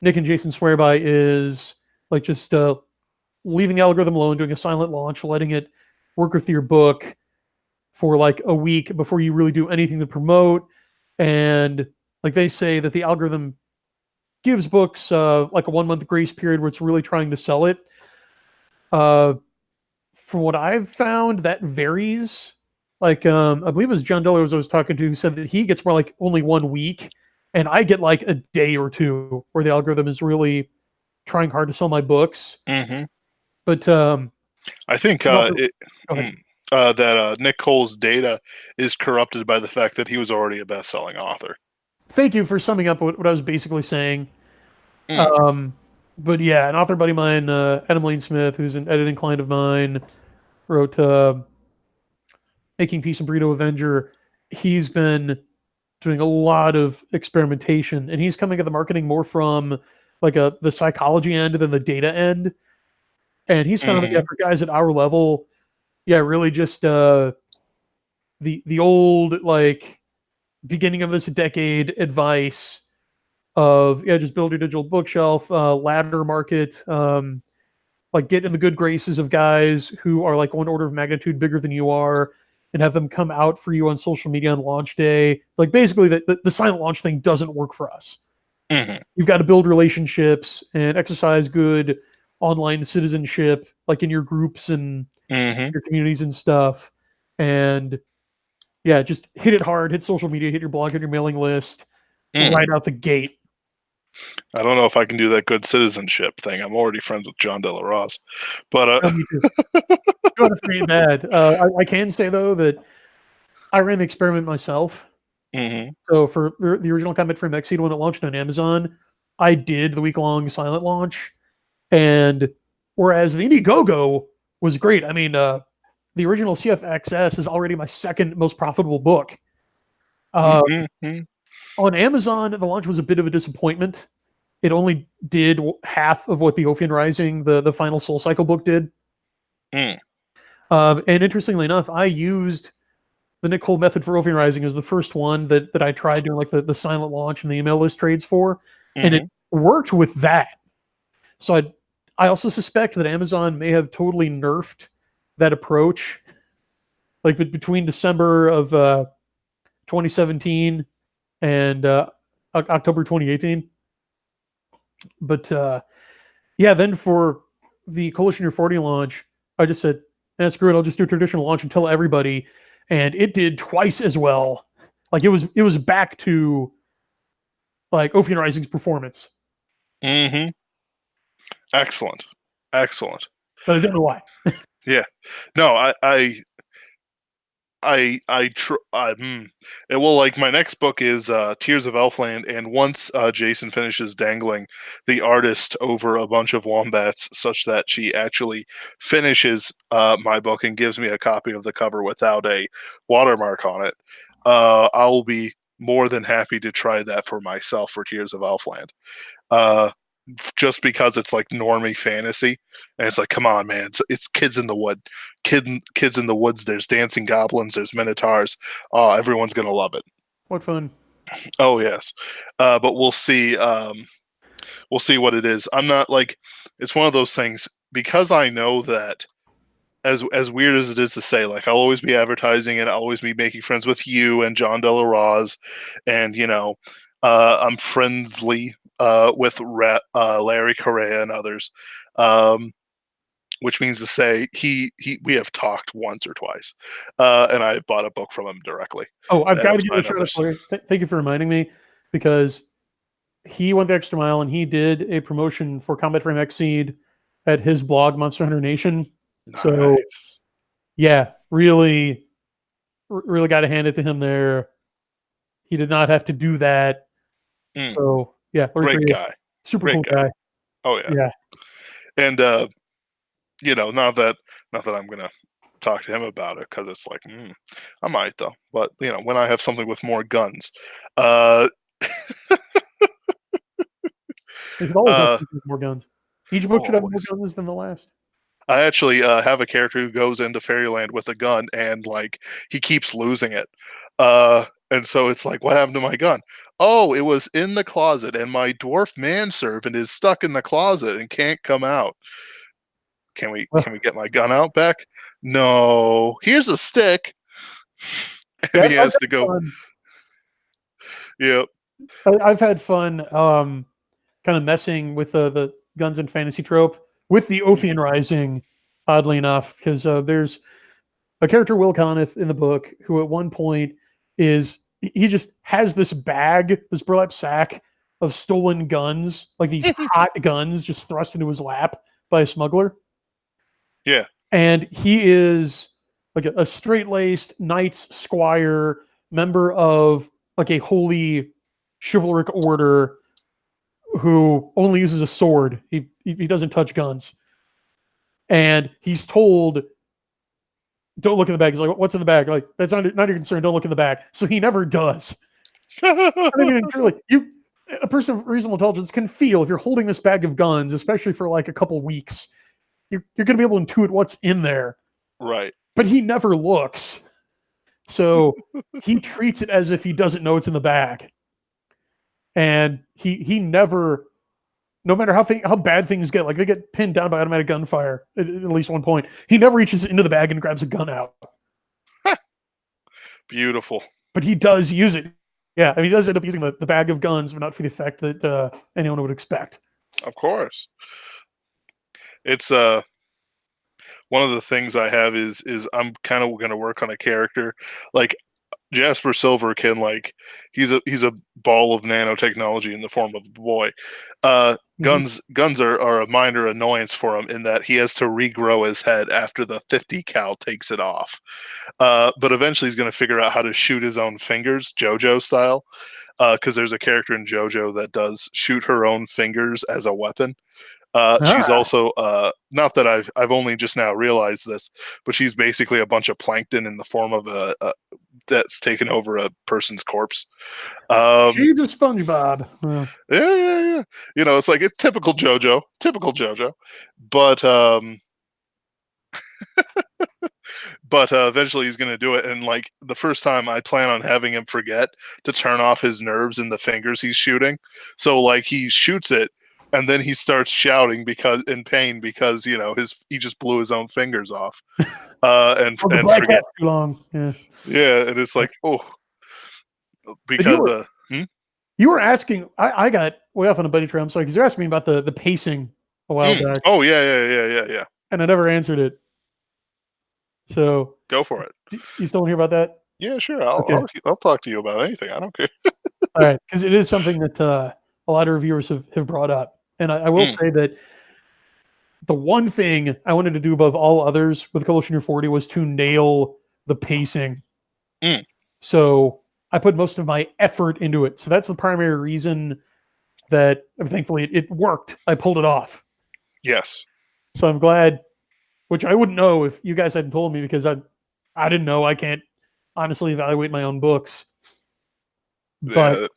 Nick and Jason swear by is like just leaving the algorithm alone, doing a silent launch, letting it work with your book for like a week before you really do anything to promote. And like they say that the algorithm gives books like a 1 month grace period where it's really trying to sell it. From what I've found, that varies. Like I believe it was John Delos I was talking to who said that he gets more like only 1 week, and I get like a day or two where the algorithm is really trying hard to sell my books. But I think that Nick Cole's data is corrupted by the fact that he was already a best-selling author. Thank you for summing up what I was basically saying. But yeah, an author buddy of mine, Adam Lane Smith, who's an editing client of mine, wrote Making Peace and Burrito Avenger. He's been doing a lot of experimentation, and he's coming at the marketing more from like the psychology end than the data end. And he's found that for guys at our level, really just the old like beginning of this decade advice of just build your digital bookshelf, ladder market, like get in the good graces of guys who are like one order of magnitude bigger than you are, and have them come out for you on social media on launch day. It's like basically the silent launch thing doesn't work for us. You've got to build relationships and exercise good online citizenship, like in your groups and your communities and stuff. And just hit it hard, hit social media, hit your blog, hit your mailing list right out the gate. I don't know if I can do that good citizenship thing. I'm already friends with John De La Rose, but me too. Pretty bad. I can say though that I ran the experiment myself. So for the original Comet Frame XSeed, when it launched on Amazon, I did the week-long silent launch, and whereas the Indiegogo was great. I mean, the original CFXS is already my second most profitable book. On Amazon, the launch was a bit of a disappointment. It only did half of what the Ophion Rising, the final Soul Cycle book, did. And interestingly enough, I used the Nick Cole method for Ophion Rising as the first one that I tried doing like the silent launch and the email list trades for, and it worked with that. So I also suspect that Amazon may have totally nerfed that approach, like between December of 2017 and October 2018. But then for the Coalition Year 40 launch, I just said, screw it, I'll just do a traditional launch and tell everybody. And it did twice as well. Like it was back to like Ophion Rising's performance. Excellent. But I don't know why. Yeah. No, well, like my next book is Tears of Elfland, and once Jason finishes dangling the artist over a bunch of wombats such that she actually finishes my book and gives me a copy of the cover without a watermark on it, I'll be more than happy to try that for myself for Tears of Elfland. Just because it's like normie fantasy, and it's like, come on, man, it's kids in the wood, kids in the woods. There's dancing goblins, there's minotaurs. Oh, everyone's gonna love it. What fun! Oh yes, but we'll see. We'll see what it is. I'm not like, it's one of those things, because I know that as weird as it is to say, like I'll always be advertising and I'll always be making friends with you and John De La Rose, and I'm friendly with Larry Correa and others. which means to say we have talked once or twice, and I bought a book from him directly. Oh, I've And got it to was give my a shout out numbers. for thank you for reminding me, because he went the extra mile and he did a promotion for Combat Frame XSeed at his blog, Monster Hunter Nation. So Nice. yeah, really, really got to hand it to him there. He did not have to do that. Mm, So yeah, great guy. super Great cool guy. guy. Oh yeah. Yeah. And not that I'm gonna talk to him about it because it's like, I might though. But when I have something with more guns, uh, They should always have uh, more guns. Each book should have more always. guns than the last. I actually have a character who goes into Fairyland with a gun and like he keeps losing it. And so it's like, what happened to my gun? Oh, it was in the closet, and my dwarf manservant is stuck in the closet and can't come out. Can we Well, can we get my gun out back? No. Here's a stick. And yeah, he I've has to had go. fun. Yep. I've had fun kind of messing with the guns and fantasy trope with the Othean Rising, oddly enough, because there's a character, Will Conneth, in the book who at one point he just has this bag, this burlap sack of stolen guns, like these hot guns just thrust into his lap by a smuggler. Yeah. And he is like a straight-laced knight's squire, member of like a holy chivalric order who only uses a sword. He doesn't touch guns. And he's told, don't look in the bag. He's like, what's in the bag? Like, that's not your concern. Don't look in the bag. So he never does. I mean, truly, a person of reasonable intelligence can feel if you're holding this bag of guns, especially for like a couple weeks, you're going to be able to intuit what's in there. Right. But he never looks. So he treats it as if he doesn't know it's in the bag. And he never, no matter how bad things get, like they get pinned down by automatic gunfire at least one point, he never reaches into the bag and grabs a gun out. Beautiful. But he does use it. Yeah, I mean, he does end up using the bag of guns, but not for the effect that anyone would expect. Of course. It's one of the things I have is I'm kind of going to work on a character like Jasper Silver can he's a ball of nanotechnology in the form of a boy. Guns are a minor annoyance for him in that he has to regrow his head after the 50 cal takes it off. But eventually he's going to figure out how to shoot his own fingers, JoJo style, because there's a character in JoJo that does shoot her own fingers as a weapon. She's also not that I've only just now realized this, but she's basically a bunch of plankton in the form of a that's taken over a person's corpse. Shades of SpongeBob. Well, Yeah. It's like it's typical JoJo, but eventually he's going to do it. And like the first time, I plan on having him forget to turn off his nerves in the fingers he's shooting. So like he shoots it, and then he starts shouting because in pain because he just blew his own fingers off. And black forget. hat too long. Yeah. Yeah, and it's like But because you were asking. I got way off on a buddy trail. I'm sorry, because you're asking me about the pacing a while back. Oh yeah. And I never answered it. So Go for it. You still want to hear about that? Yeah, sure. I'll talk to you about anything. I don't care. All right, because it is something that a lot of reviewers have brought up. And I will say that the one thing I wanted to do above all others with Coalition Year 40 was to nail the pacing. So I put most of my effort into it. So that's the primary reason that thankfully it worked. I pulled it off. Yes. So I'm glad, which I wouldn't know if you guys hadn't told me, because I didn't know. I can't honestly evaluate my own books. But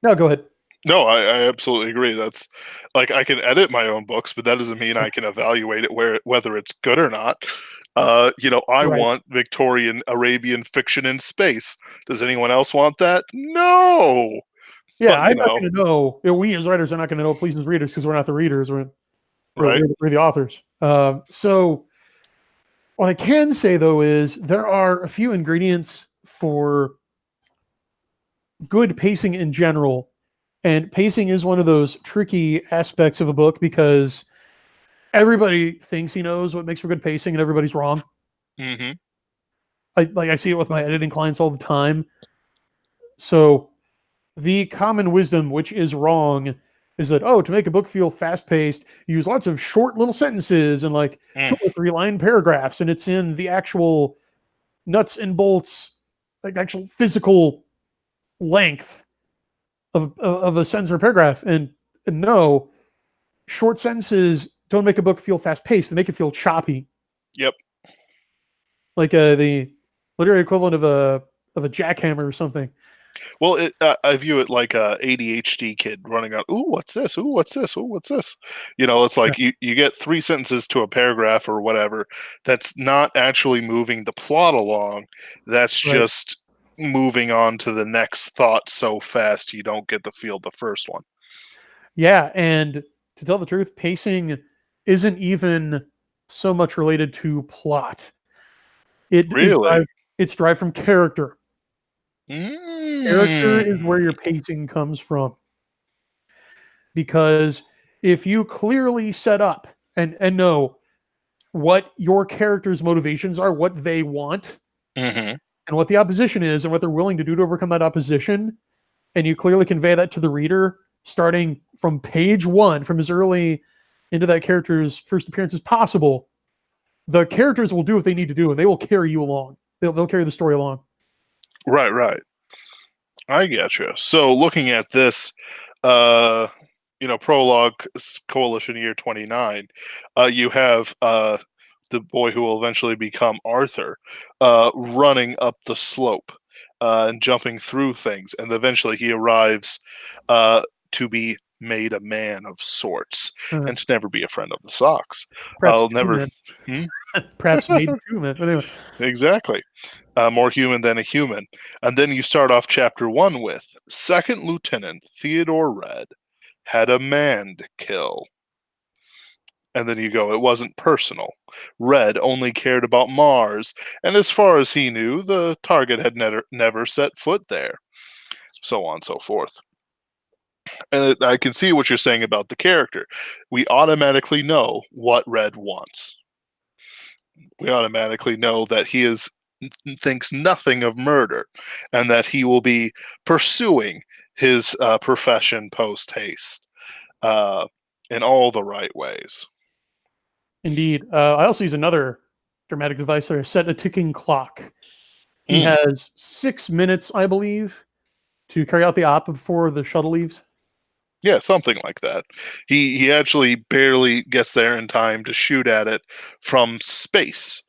no, go ahead. No, I absolutely agree. That's like I can edit my own books, but that doesn't mean I can evaluate it whether it's good or not. I want Victorian Arabian fiction in space. Does anyone else want that? No. Yeah, but, I'm not going to know. We as writers are not going to know please as readers, because we're not the readers. We're the authors. So what I can say though is there are a few ingredients for good pacing in general. And pacing is one of those tricky aspects of a book, because everybody thinks he knows what makes for good pacing, and everybody's wrong. Mm-hmm. I see it with my editing clients all the time. So the common wisdom, which is wrong, is that to make a book feel fast paced, use lots of short little sentences and like 2 or 3 line paragraphs, and it's in the actual nuts and bolts, like actual physical length of a sentence or paragraph. And no, short sentences don't make a book feel fast paced; they make it feel choppy. Yep. Like the literary equivalent of a jackhammer or something. Well, I view it like a ADHD kid running out. Ooh, what's this? Ooh, what's this? Ooh, what's this? It's like you get 3 sentences to a paragraph or whatever. That's not actually moving the plot along. That's just moving on to the next thought so fast you don't get the feel of the first one. Yeah, and to tell the truth, pacing isn't even so much related to plot. Really? It's derived from character. Character is where your Mm. pacing comes from. Because if you clearly set up and know what your character's motivations are, what they want, Mm-hmm. and what the opposition is, and what they're willing to do to overcome that opposition, and you clearly convey that to the reader, starting from page 1, from as early into that character's first appearance as possible, the characters will do what they need to do, and they will carry you along. They'll carry the story along. Right. I get you. So looking at this, prologue coalition year 29, you have the boy who will eventually become Arthur running up the slope and jumping through things, and eventually he arrives to be made a man of sorts and to never be a friend of the socks. Perhaps I'll never. men. Perhaps made 2 men. But anyway. Exactly. More human than a human. And then you start off chapter 1 with Second Lieutenant Theodore Red had a man to kill. And then you go, it wasn't personal. Red only cared about Mars, and as far as he knew, the target had never set foot there. So on and so forth. And I can see what you're saying about the character. We automatically know what Red wants. We automatically know that he thinks nothing of murder, and that he will be pursuing his profession post haste in all the right ways. Indeed. I also use another dramatic device there, set a ticking clock. He has 6 minutes, I believe, to carry out the op before the shuttle leaves. Yeah, something like that. He actually barely gets there in time to shoot at it from space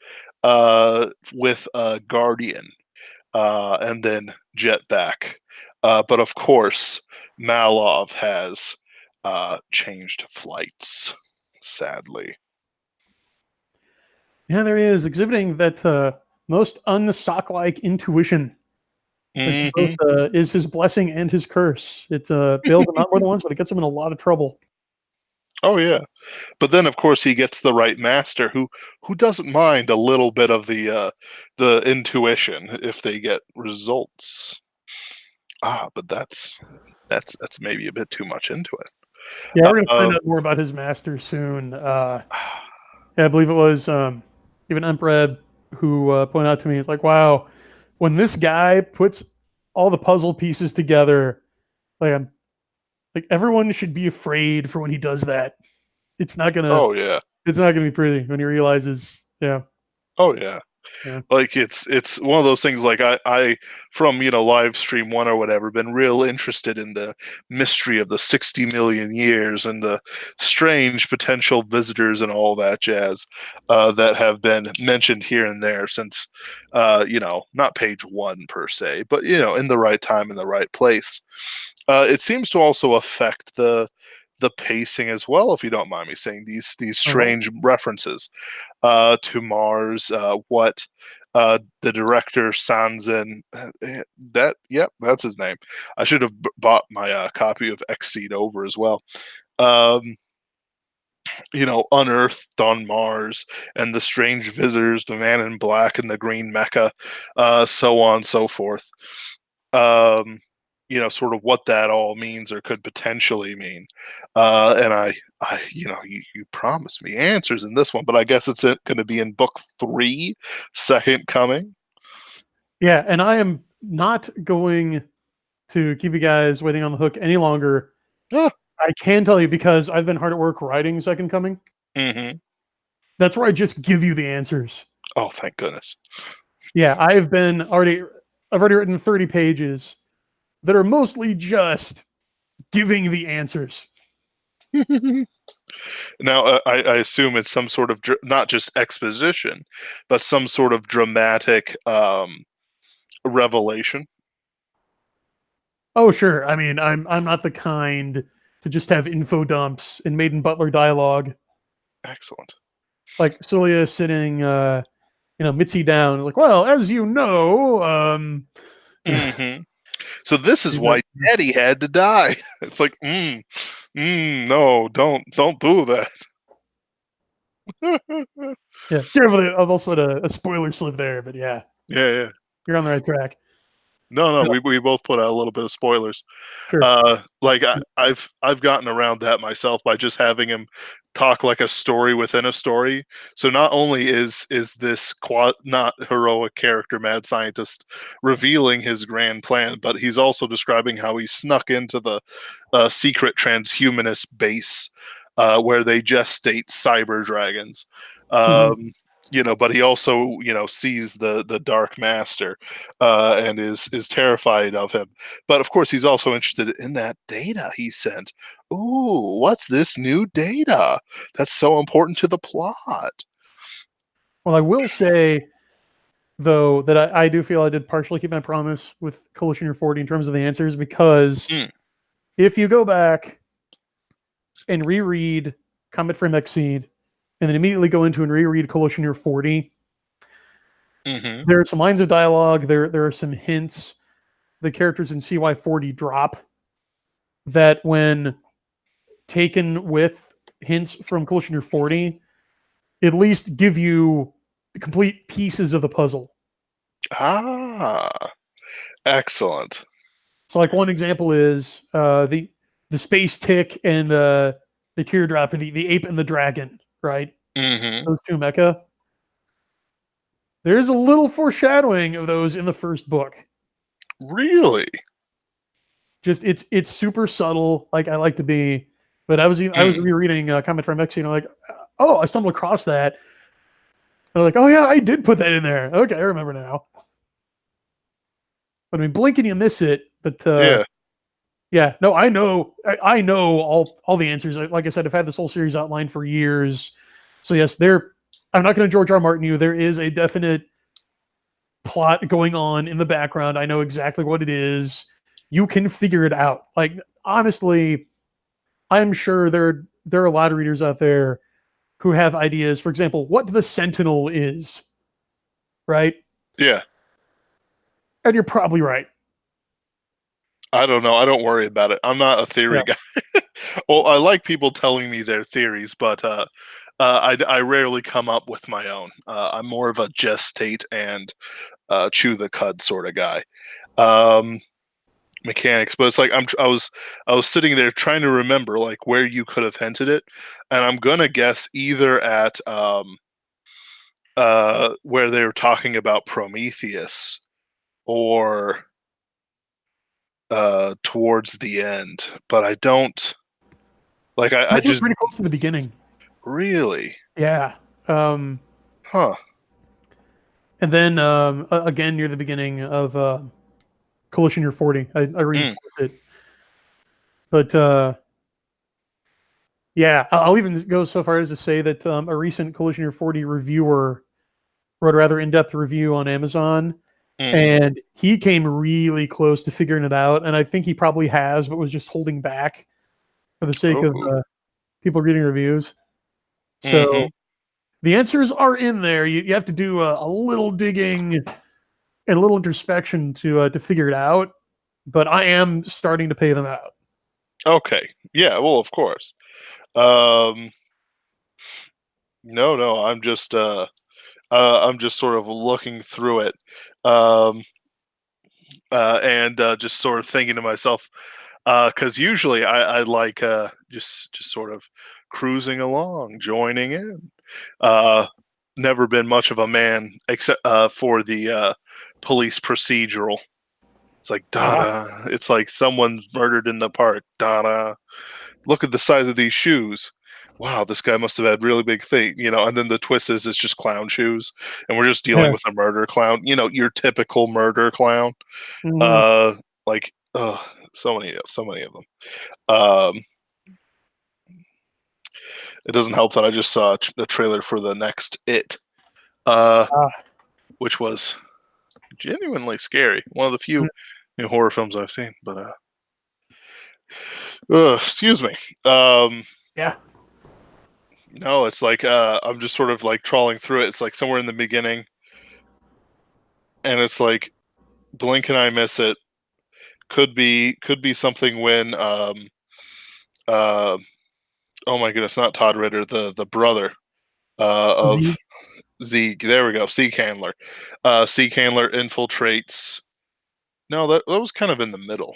with a Guardian and then jet back. But of course, Malov has changed flights, sadly. Yeah, there he is, exhibiting that most unsock-like intuition. Which both is his blessing and his curse. It bails him out more than once, but it gets him in a lot of trouble. Oh yeah, but then of course he gets the right master who doesn't mind a little bit of the intuition if they get results. But that's maybe a bit too much into it. Yeah, we're gonna find out more about his master soon. Yeah, I believe it was even Emperor who pointed out to me, it's like, wow, when this guy puts all the puzzle pieces together, like everyone should be afraid for when he does that. It's not gonna. Oh yeah. It's not gonna be pretty when he realizes. Yeah. Oh yeah. Yeah. Like it's one of those things. Like I from Livestream 1 or whatever, been real interested in the mystery of the 60 million years and the strange potential visitors and all that jazz that have been mentioned here and there since not page 1 per se, but in the right time in the right place. It seems to also affect the pacing as well, if you don't mind me saying. These strange references to Mars, what the director Sanzen, that's his name. I should have bought my copy of XSeed over as well. Unearthed on Mars and the strange visitors, the man in black and the green mecha, so on and so forth. sort of what that all means or could potentially mean. And you promised me answers in this one, but I guess it's going to be in book 3, Second Coming. Yeah, and I am not going to keep you guys waiting on the hook any longer. Ah. I can tell you, because I've been hard at work writing Second Coming. Mm-hmm. That's where I just give you the answers. Oh, thank goodness. Yeah, I've already written 30 pages that are mostly just giving the answers. Now, I assume it's some sort of not just exposition, but some sort of dramatic revelation. Oh, sure. I mean, I'm not the kind to just have info dumps and Maiden Butler dialogue. Excellent. Like Celia sitting, Mitzi down. Like, well, as you know, Mm-hmm. So this is why Daddy had to die. It's like, no, don't do that. Yeah, careful. I've also had a spoiler slip there, but yeah, Yeah. you're on the right track. No, we both put out a little bit of spoilers. Sure. Like I've gotten around that myself by just having him talk like a story within a story. So not only is this not heroic character mad scientist revealing his grand plan, but he's also describing how he snuck into the secret transhumanist base where they gestate cyber dragons. But he also, sees the Dark Master and is terrified of him. But of course, he's also interested in that data he sent. Ooh, what's this new data that's so important to the plot? Well, I will say, though, that I do feel I did partially keep my promise with Coalition Year 40 in terms of the answers, because if you go back and reread Comet Frame XSeed and then immediately go into and reread Coalition Year 40, there are some lines of dialogue, there are some hints the characters in CY40 drop that, when taken with hints from Coalition Year 40, at least give you complete pieces of the puzzle. Ah, excellent. So, like, one example is the space tick and the teardrop, or the ape and the dragon, right? Those two mecha. There's a little foreshadowing of those in the first book. Really? Just it's super subtle, like I like to be. But I was rereading Comet from X, like, oh, I stumbled across that. And I'm like, oh yeah, I did put that in there. Okay, I remember now. But I mean, blink and you miss it. But yeah, no, I know all the answers. Like I said, I've had this whole series outlined for years. So yes, I'm not going to George R. Martin you. There is a definite plot going on in the background. I know exactly what it is. You can figure it out. Like, honestly, I'm sure there are a lot of readers out there who have ideas. For example, what the Sentinel is, right? Yeah. And you're probably right. I don't know. I don't worry about it. I'm not a theory guy. Well, I like people telling me their theories, but I rarely come up with my own. I'm more of a gestate and chew the cud sort of guy. Mechanics, but it's like I was sitting there trying to remember like where you could have hinted it, and I'm gonna guess either at where they were talking about Prometheus, or towards the end, but I don't like. I just pretty close to the beginning. Really. Yeah. Huh. And then again near the beginning of Coalition Year 40, I reinforced it. But yeah, I'll even go so far as to say that a recent Coalition Year 40 reviewer wrote a rather in-depth review on Amazon, and he came really close to figuring it out, and I think he probably has, but was just holding back for the sake of people reading reviews. So the answers are in there. You have to do a little digging and a little introspection to figure it out, but I am starting to pay them out. Okay. Yeah. Well, of course. No. I'm just sort of looking through it. and just sort of thinking to myself, because usually I like just sort of cruising along, joining in. Never been much of a man except for the police procedural. It's like da da. It's like someone's murdered in the park. Da da. Look at the size of these shoes. Wow, this guy must have had really big feet, And then the twist is it's just clown shoes, and we're just dealing Yeah. with a murder clown. Your typical murder clown. Mhm. Like, so many of them. Um, it doesn't help that I just saw a trailer for the next It, uh, Ah. which was genuinely scary. One of the few new horror films I've seen. But excuse me. Yeah. No, it's like I'm just sort of like trawling through it. It's like somewhere in the beginning, and it's like blink and I miss it. Could be something when uh, oh my goodness, not Todd Ritter, the brother of Zeke. Zeke. There we go. Zeke Handler. Zeke Handler infiltrates. No, that was kind of in the middle.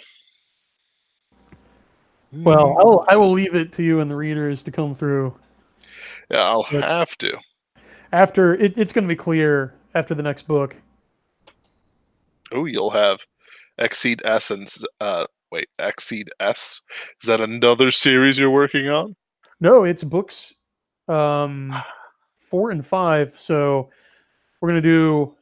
Well, I will leave it to you and the readers to come through. Yeah, I'll But have to. after it's going to be clear after the next book. Oh, you'll have XSeed S and wait, XSeed S. Is that another series you're working on? No, it's books 4 and 5. So we're going to do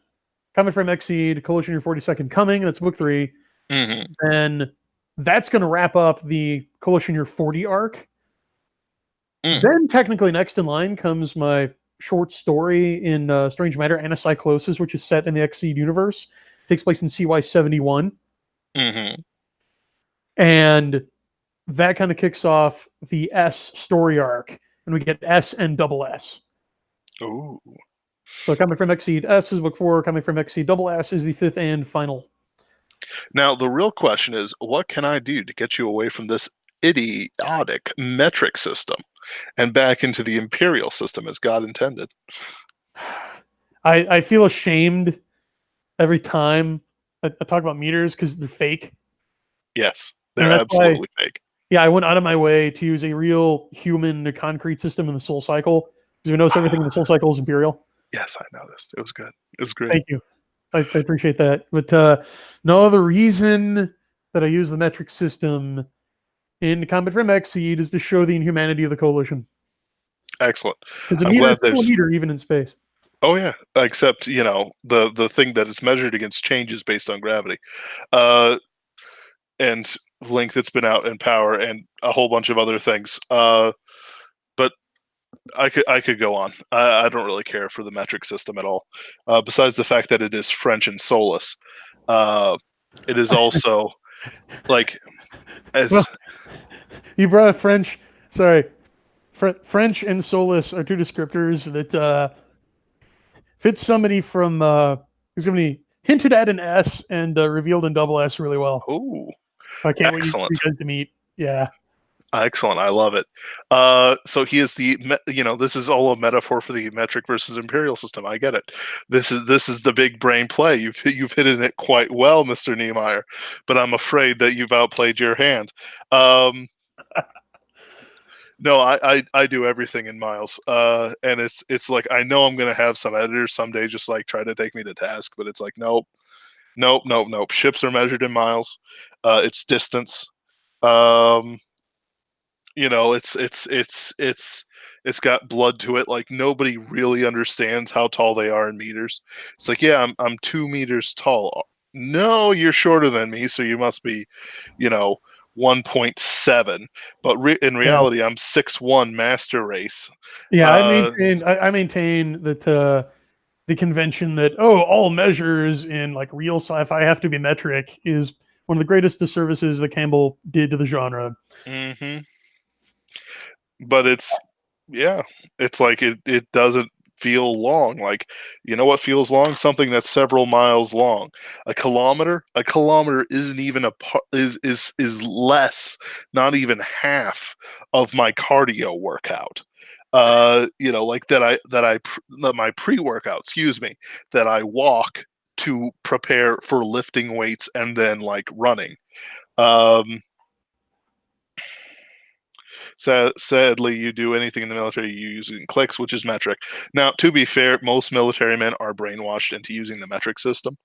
Comic Frame XSeed, Coalition Your 42nd Coming. That's book 3. Mm-hmm. And that's going to wrap up the Coalition Year 40 arc. Then, technically, next in line comes my short story in Strange Matter, Anacyclosis, which is set in the XSeed universe. Takes place in CY 71. Mm-hmm. And that kind of kicks off the S story arc. And we get S and double S. Ooh. So, Comic Frame XSeed S is book 4. Comic Frame XSeed double S is the 5th and final. Now, the real question is, what can I do to get you away from this idiotic metric system and back into the imperial system as God intended? I feel ashamed every time I talk about meters because they're fake. Yes, they're absolutely fake. Yeah, I went out of my way to use a real human concrete system in the Soul Cycle because we notice everything in the Soul Cycle is imperial. Yes, I noticed. It was good. It was great. Thank you. I appreciate that. But no other reason that I use the metric system in Combat Frame XSeed is to show the inhumanity of the Coalition. Excellent. Because a I'm meter glad is still a there's meter even in space. Oh yeah, except the thing that it's measured against changes based on gravity, and length that's been out and power and a whole bunch of other things. But I could go on. I don't really care for the metric system at all. Besides the fact that it is French and soulless, it is also like as Well, you brought up French. Sorry, French and soulless are two descriptors that fits somebody from who's going to be hinted at in S and revealed in double S really well. oh, I can't wait for excellent. you guys to meet. Yeah. Excellent. I love it. So he is this is all a metaphor for the metric versus imperial system. I get it. This is the big brain play. You've hidden it quite well, Mr. Niemeier, but I'm afraid that you've outplayed your hand. No, I do everything in miles. And it's like, I know I'm going to have some editors someday just like try to take me to task, but it's like, nope. Ships are measured in miles. It's distance. It's got blood to it. Like, nobody really understands how tall they are in meters. It's like, yeah, I'm 2 meters tall. No, you're shorter than me, so you must be 1.7. But in reality, I'm 6'1" master race. Yeah, I maintain that the convention that all measures in like real sci-fi have to be metric is one of the greatest disservices that Campbell did to the genre. Mm-hmm. But it's like it doesn't feel long. Like, you know what feels long? Something that's several miles long. A kilometer isn't even is less, not even half of my cardio workout. Like that my pre-workout, excuse me, that I walk to prepare for lifting weights and then like running. Sadly, you do anything in the military, you use it in clicks, which is metric. Now, to be fair, most military men are brainwashed into using the metric system.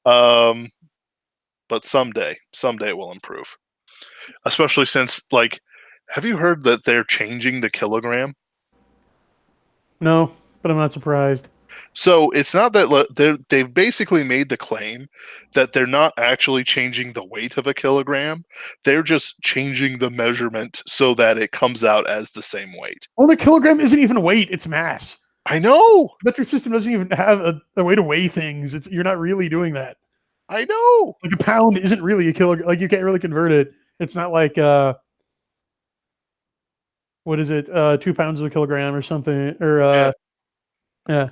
But someday it will improve. Especially since, like, have you heard that they're changing the kilogram? No, but I'm not surprised. So it's not that they've basically made the claim that they're not actually changing the weight of a kilogram. They're just changing the measurement so that it comes out as the same weight. Well, the kilogram isn't even weight; it's mass. I know. The metric system doesn't even have a way to weigh things. You're not really doing that. I know. Like a pound isn't really a kilogram. Like you can't really convert it. It's not like what is it? 2 pounds of a kilogram or something? Or yeah.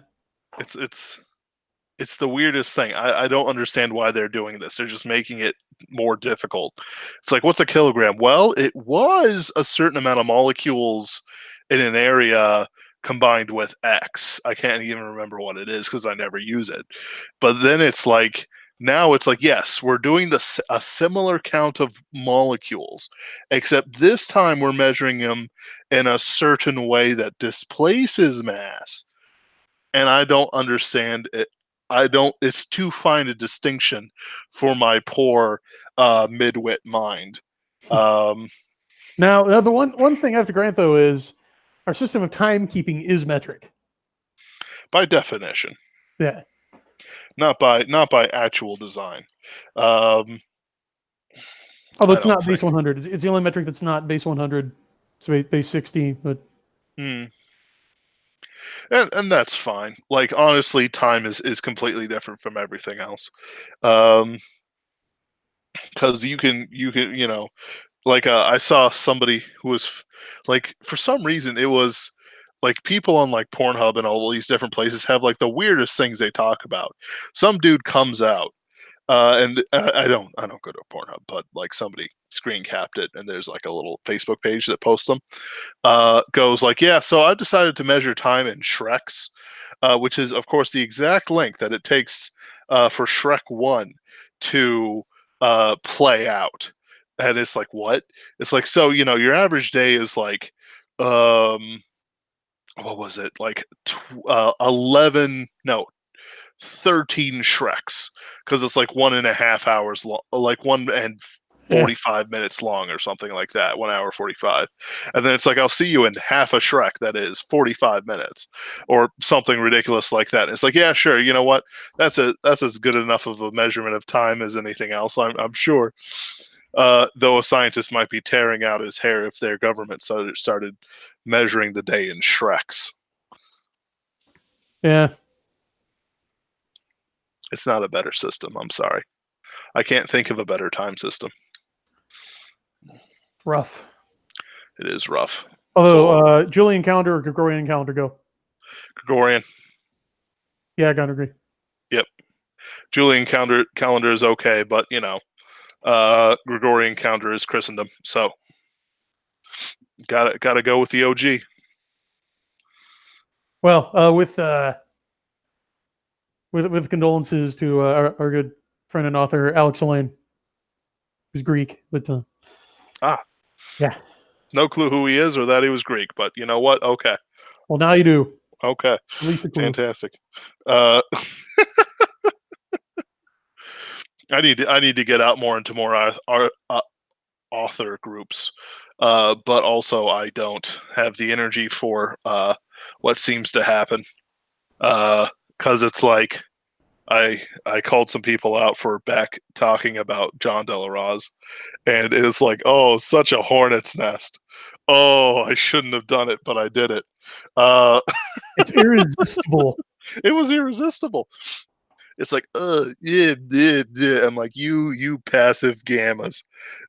It's the weirdest thing. I don't understand why they're doing this. They're just making it more difficult. It's like, what's a kilogram? Well, it was a certain amount of molecules in an area combined with X. I can't even remember what it is because I never use it. But then it's like, now it's like, yes, we're doing a similar count of molecules, except this time we're measuring them in a certain way that displaces mass. And I don't understand it. It's too fine a distinction for my poor midwit mind. Now the one thing I have to grant though is our system of timekeeping is metric. By definition. Yeah. Not by actual design. Although it's not base 100. It's the only metric that's not base 100. It's base 60, but and that's fine. Like, honestly, time is completely different from everything else. Because you can like I saw somebody who was like, for some reason it was like people on like Pornhub and all these different places have like the weirdest things they talk about. Some dude comes out and I don't go to Pornhub, but like somebody screen capped it, and there's like a little Facebook page that posts them. Goes like, yeah, so I've decided to measure time in Shreks, which is of course the exact length that it takes for Shrek 1 to play out. And it's like, what? It's like, so your average day is like what was it, like 11 no 13 Shreks, because it's like 1.5 hours long, like 1 and 45 minutes long or something like that, 1 hour 45. And then it's like, I'll see you in half a Shrek that is 45 minutes or something ridiculous like that. And it's like, yeah, sure, you know what, that's as good enough of a measurement of time as anything else, I'm sure. Though a scientist might be tearing out his hair if their government started measuring the day in Shreks. Yeah. It's not a better system. I'm sorry. I can't think of a better time system. Rough. It is rough. Although, Julian calendar or Gregorian calendar, go. Gregorian. Yeah, I gotta agree. Yep. Julian calendar is okay, but Gregorian calendar is Christendom, so gotta go with the OG. Well, with condolences to our good friend and author Alex Elaine, who's Greek, but yeah, no clue who he is or that he was Greek, but you know what? Okay. Well, now you do. Okay. At least a clue. Fantastic. I need to get out more into more author groups, but also I don't have the energy for what seems to happen, because it's like I called some people out for back talking about John De La Rose, and it's like, oh, such a hornet's nest. Oh, I shouldn't have done it, but I did it. It's irresistible. It was irresistible. It's like, yeah. I'm like, you passive gammas,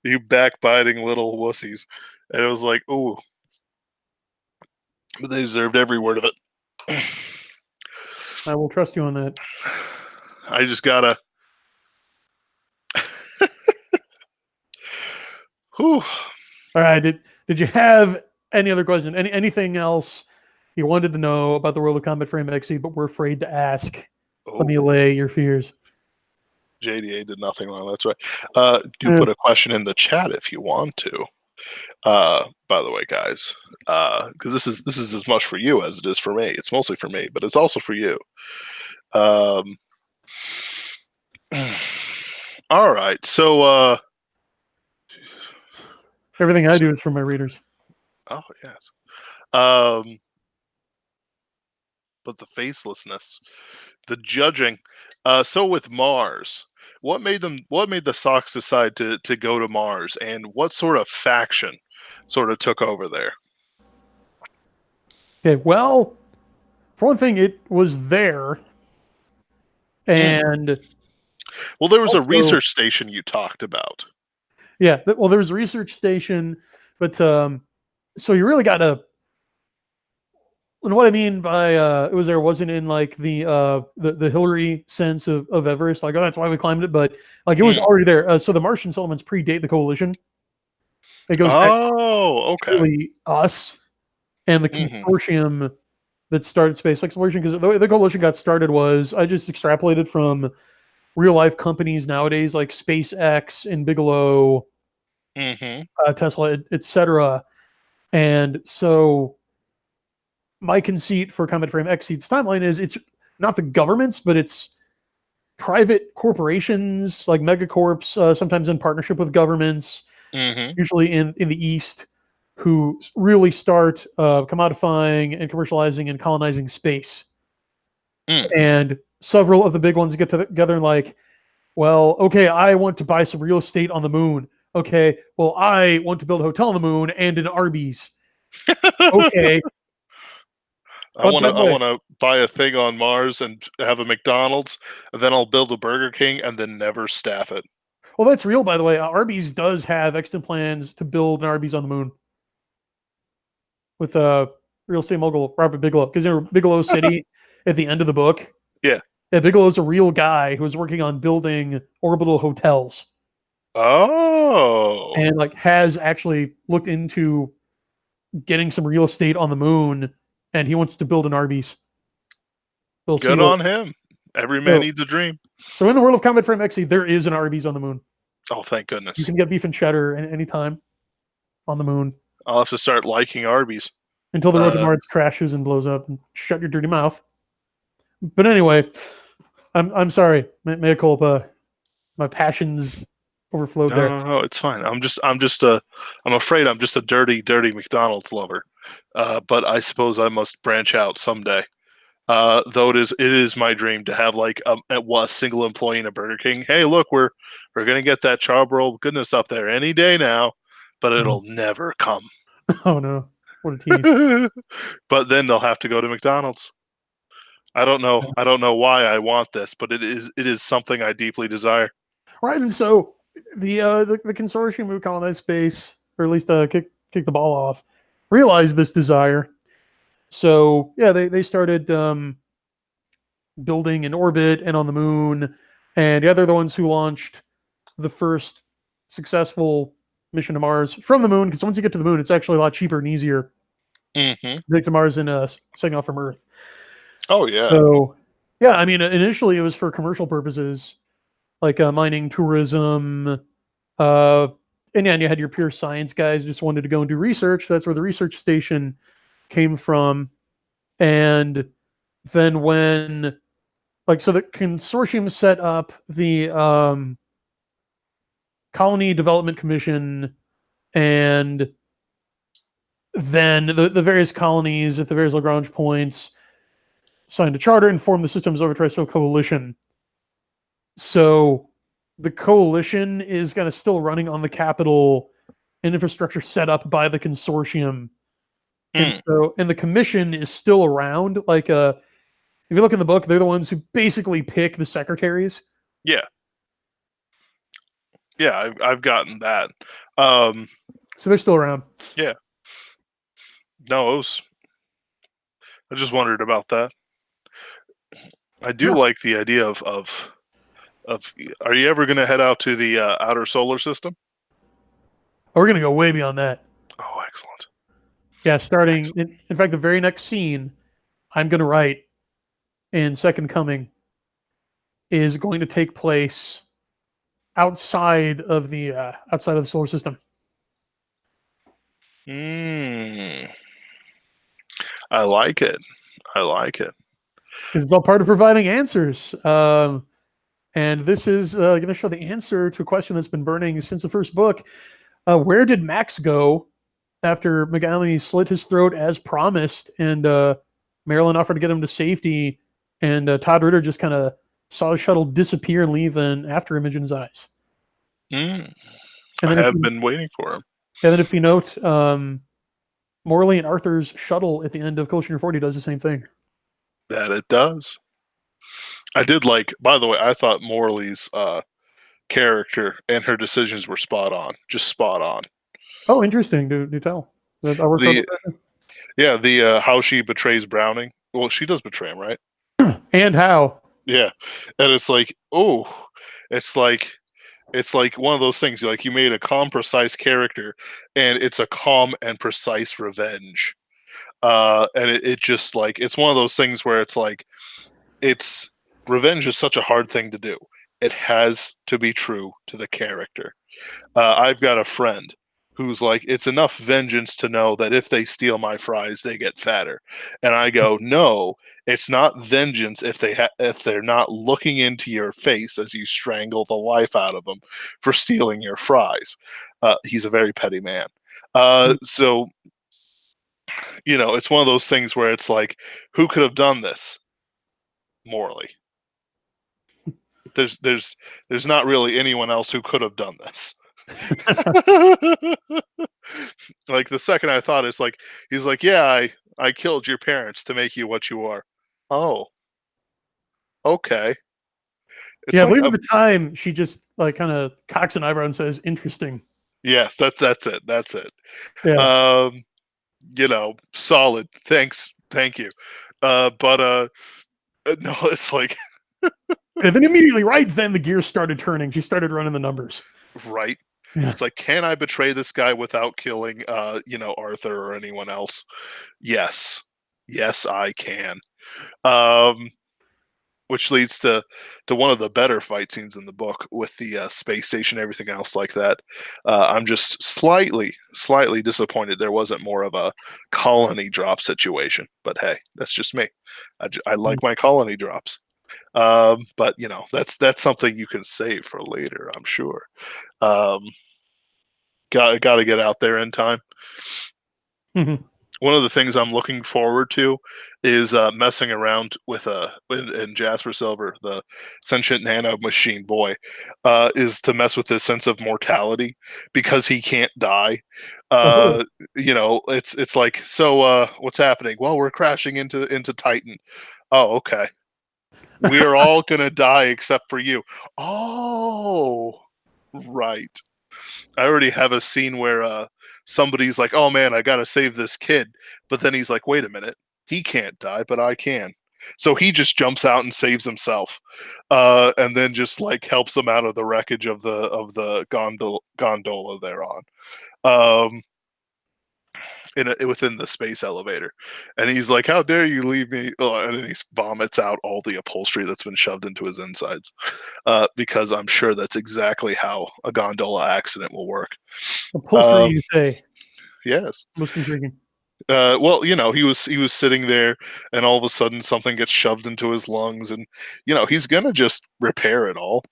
you backbiting little wussies. And it was like, ooh. But they deserved every word of it. I will trust you on that. I just gotta. Whew. All right. Did you have any other question? Anything else you wanted to know about the world of Combat Frame XSeed, but we're afraid to ask? Let me allay your fears. JDA did nothing wrong. That's right. Do put a question in the chat if you want to. By the way, guys, because this is as much for you as it is for me. It's mostly for me, but it's also for you. All right. So Everything I do is for my readers. oh yes. But the facelessness, the judging. So with Mars, what made the Sox decide to go to Mars, and what sort of faction sort of took over there? Okay, well, for one thing, it was there, and well, there was also, a research station you talked about. Yeah, well, there was a research station, but so you really got to. And what I mean by it was there wasn't in like the Hillary sense of Everest, like, oh, that's why we climbed it, but like it was already there. So the Martian settlements predate the coalition. It goes back to really us and the consortium that started space exploration, because the way the coalition got started was, I just extrapolated from real life companies nowadays like SpaceX and Bigelow, Tesla, etc. And so my conceit for Comet Frame XSeed's timeline is it's not the governments, but it's private corporations like megacorps, sometimes in partnership with governments, usually in the East, who really start commodifying and commercializing and colonizing space. And several of the big ones get together and like, well, okay, I want to buy some real estate on the moon. Okay, well, I want to build a hotel on the moon and an Arby's. Okay. I want to buy a thing on Mars and have a McDonald's, and then I'll build a Burger King and then never staff it. Well, that's real, by the way. Arby's does have extant plans to build an Arby's on the moon with real estate mogul Robert Bigelow, because in Bigelow City at the end of the book. Yeah, Bigelow's a real guy who was working on building orbital hotels. Oh. And like has actually looked into getting some real estate on the moon, and he wants to build an Arby's. Good on him. Every man needs a dream. So in the world of Comet Frame XSeed, there is an Arby's on the moon. Oh, thank goodness. You can get beef and cheddar anytime on the moon. I'll have to start liking Arby's. Until the road to Mars crashes and blows up, and shut your dirty mouth. But anyway, I'm sorry. Mea culpa. My passions overflowed there. No, it's fine. I'm afraid I'm just a dirty McDonald's lover. But I suppose I must branch out someday. Though it is my dream to have like a single employee in a Burger King. Hey, look, we're gonna get that charbroiled goodness up there any day now, but it'll never come. Oh no, what a tease! But then they'll have to go to McDonald's. I don't know why I want this, but it is something I deeply desire. Right, and so the consortium who colonized space, or at least kick the ball off, realized this desire. So yeah, they started building in orbit and on the moon, and yeah, they're the ones who launched the first successful mission to Mars from the moon. Because once you get to the moon, it's actually a lot cheaper and easier to get to Mars than setting off from Earth. Oh yeah. So yeah, I mean, initially it was for commercial purposes, like mining, tourism, and yeah, and you had your pure science guys who just wanted to go and do research. That's where the research station came from. And then when, like, so the consortium set up the Colony Development Commission, and then the various colonies at the various Lagrange points signed a charter and formed the Systems Over Terrestrial Coalition. So the coalition is kind of still running on the capital and infrastructure set up by the consortium. And the commission is still around. Like, if you look in the book, they're the ones who basically pick the secretaries. Yeah. Yeah, I've gotten that. So they're still around. Yeah. No, I just wondered about that. I do like the idea of. Are you ever going to head out to the outer solar system? Oh, we're going to go way beyond that. Oh, excellent. Yeah, starting in fact, the very next scene I'm going to write in Second Coming is going to take place outside of the solar system. I like it. I like it. Because it's all part of providing answers. And this is going to show the answer to a question that's been burning since the first book. Where did Max go after McGalley slit his throat as promised, and Marilyn offered to get him to safety, and Todd Ritter just kind of saw the shuttle disappear and leave an after image in his eyes. And And I then have been waiting for him. And then if you note, Morley and Arthur's shuttle at the end of Culture 40 does the same thing. That it does. I did like, by the way, I thought Morley's character and her decisions were spot on. Just spot on. Oh, interesting. Do tell. The how she betrays Browning. Well, she does betray him, right? And how? Yeah. And it's like, oh, it's like one of those things. Like, you made a calm, precise character, and it's a calm and precise revenge. And it just, like, it's one of those things where it's like, it's revenge is such a hard thing to do. It has to be true to the character. I've got a friend who's like, it's enough vengeance to know that if they steal my fries, they get fatter. And I go, no, it's not vengeance if they're not looking into your face as you strangle the life out of them for stealing your fries. He's a very petty man. So, it's one of those things where it's like, who could have done this? Morley. There's not really anyone else who could have done this. Like, the second I thought, it's like, he's like, yeah, I killed your parents to make you what you are. Oh, okay. It's I like, believe at the time she just like kind of cocks an eyebrow and says, "Interesting." yes, that's it. That's it. Yeah. Solid. Thank you. But no, it's like, And then immediately, right then, the gears started turning. She started running the numbers. right. Yeah. It's like, can I betray this guy without killing, Arthur or anyone else? Yes, I can. Which leads to one of the better fight scenes in the book with the space station, everything else like that. I'm just slightly disappointed there wasn't more of a colony drop situation. But hey, that's just me. I like my colony drops. But that's something you can save for later, I'm sure. Got to get out there in time. Mm-hmm. One of the things I'm looking forward to is messing around with in Jasper Silver, the sentient nano machine boy, is to mess with this sense of mortality because he can't die. It's like, so what's happening? Well, we're crashing into Titan. Oh, okay. We are all gonna die except for you. Oh, right. I already have a scene where somebody's like, "Oh man, I gotta save this kid," but then he's like, "Wait a minute, he can't die, but I can." So he just jumps out and saves himself, and then just like helps him out of the wreckage of the gondola they're on, um, within the space elevator. And he's like, "How dare you leave me?" And then he vomits out all the upholstery that's been shoved into his insides, because I'm sure that's exactly how a gondola accident will work. Upholstery, you say? Yes. Most intriguing. Well, he was sitting there, and all of a sudden something gets shoved into his lungs, and he's gonna just repair it all,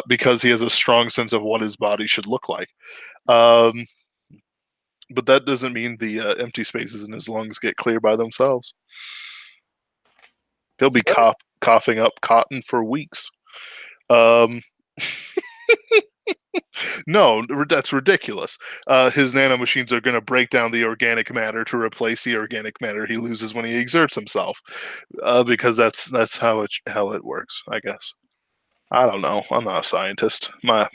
because he has a strong sense of what his body should look like. But that doesn't mean the empty spaces in his lungs get clear by themselves. He'll be coughing up cotton for weeks. Um, No, that's ridiculous. His nanomachines are going to break down the organic matter to replace the organic matter he loses when he exerts himself, because that's how it works, I guess. I don't know. I'm not a scientist. I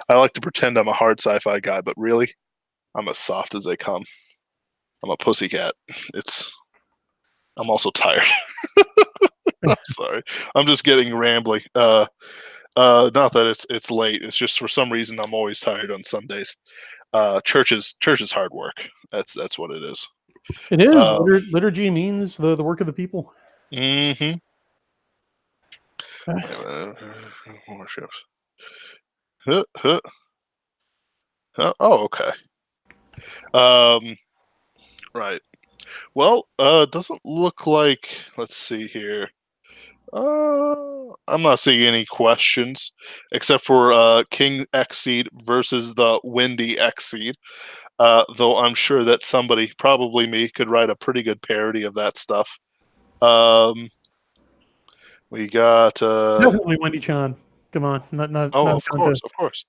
like to pretend I'm a hard sci-fi guy, but really, I'm as soft as they come. I'm a pussycat. I'm also tired. I'm sorry. I'm just getting rambly. Not that it's late. It's just for some reason I'm always tired on Sundays. Church is hard work. That's what it is. It is. Liturgy means the work of the people. Mm-hmm. Worships. Huh, huh, huh. Oh, okay. Right. Well, doesn't look like. Let's see here. I'm not seeing any questions except for King Xseed versus the Windy Xseed. Though I'm sure that somebody, probably me, could write a pretty good parody of that stuff. We got. Definitely Wendy Chan. Come on, not Oh, a of course, contest. of course.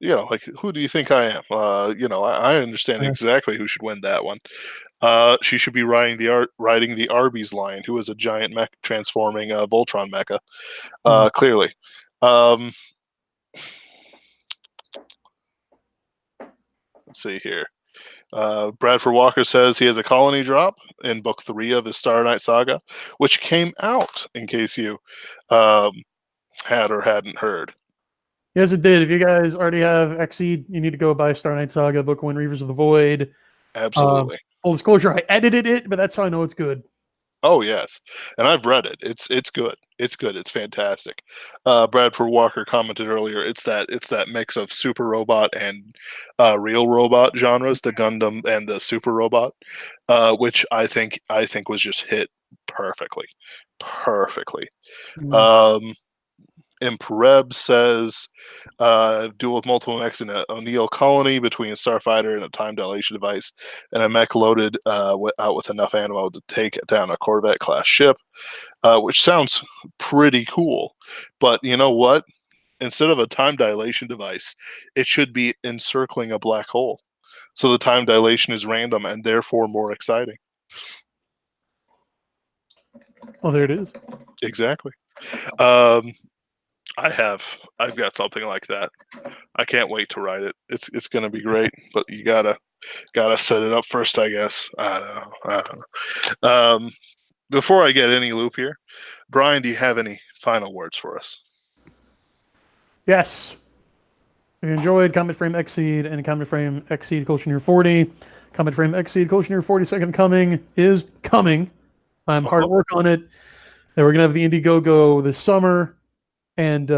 Like who do you think I am? I understand Yeah. exactly who should win that one. She should be riding the Arby's lion, who is a giant mech transforming Voltron mecha. Clearly. Um, let's see here. Bradford Walker says he has a colony drop in book 3 of his Star Knight saga, which came out, in case you um, had or hadn't heard. Yes, it did. If you guys already have Xseed, you need to go buy Star Knight Saga, Book 1, Reavers of the Void. Absolutely. Full disclosure, I edited it, but that's how I know it's good. Oh yes, and I've read it. It's good. It's good. It's fantastic. Bradford Walker commented earlier. It's that mix of super robot and real robot genres, the Gundam and the super robot, which I think was just hit perfectly, perfectly. Um, Impreb says, duel with multiple mechs in an O'Neill colony between a starfighter and a time dilation device, and a mech loaded out with enough ammo to take down a Corvette class ship, which sounds pretty cool. But you know what? Instead of a time dilation device, it should be encircling a black hole. So the time dilation is random and therefore more exciting. Oh, there it is. Exactly. I've got something like that. I can't wait to write it. It's going to be great, but you gotta set it up first, I guess. I don't know. Before I get any loop here, Brian, do you have any final words for us? Yes. If you enjoyed Comet Frame Xseed and Comet Frame Xseed Culture Year 40, Comet Frame Xseed Culture Year 42nd Coming is coming. I'm hard at work on it. And we're going to have the Indiegogo this summer. And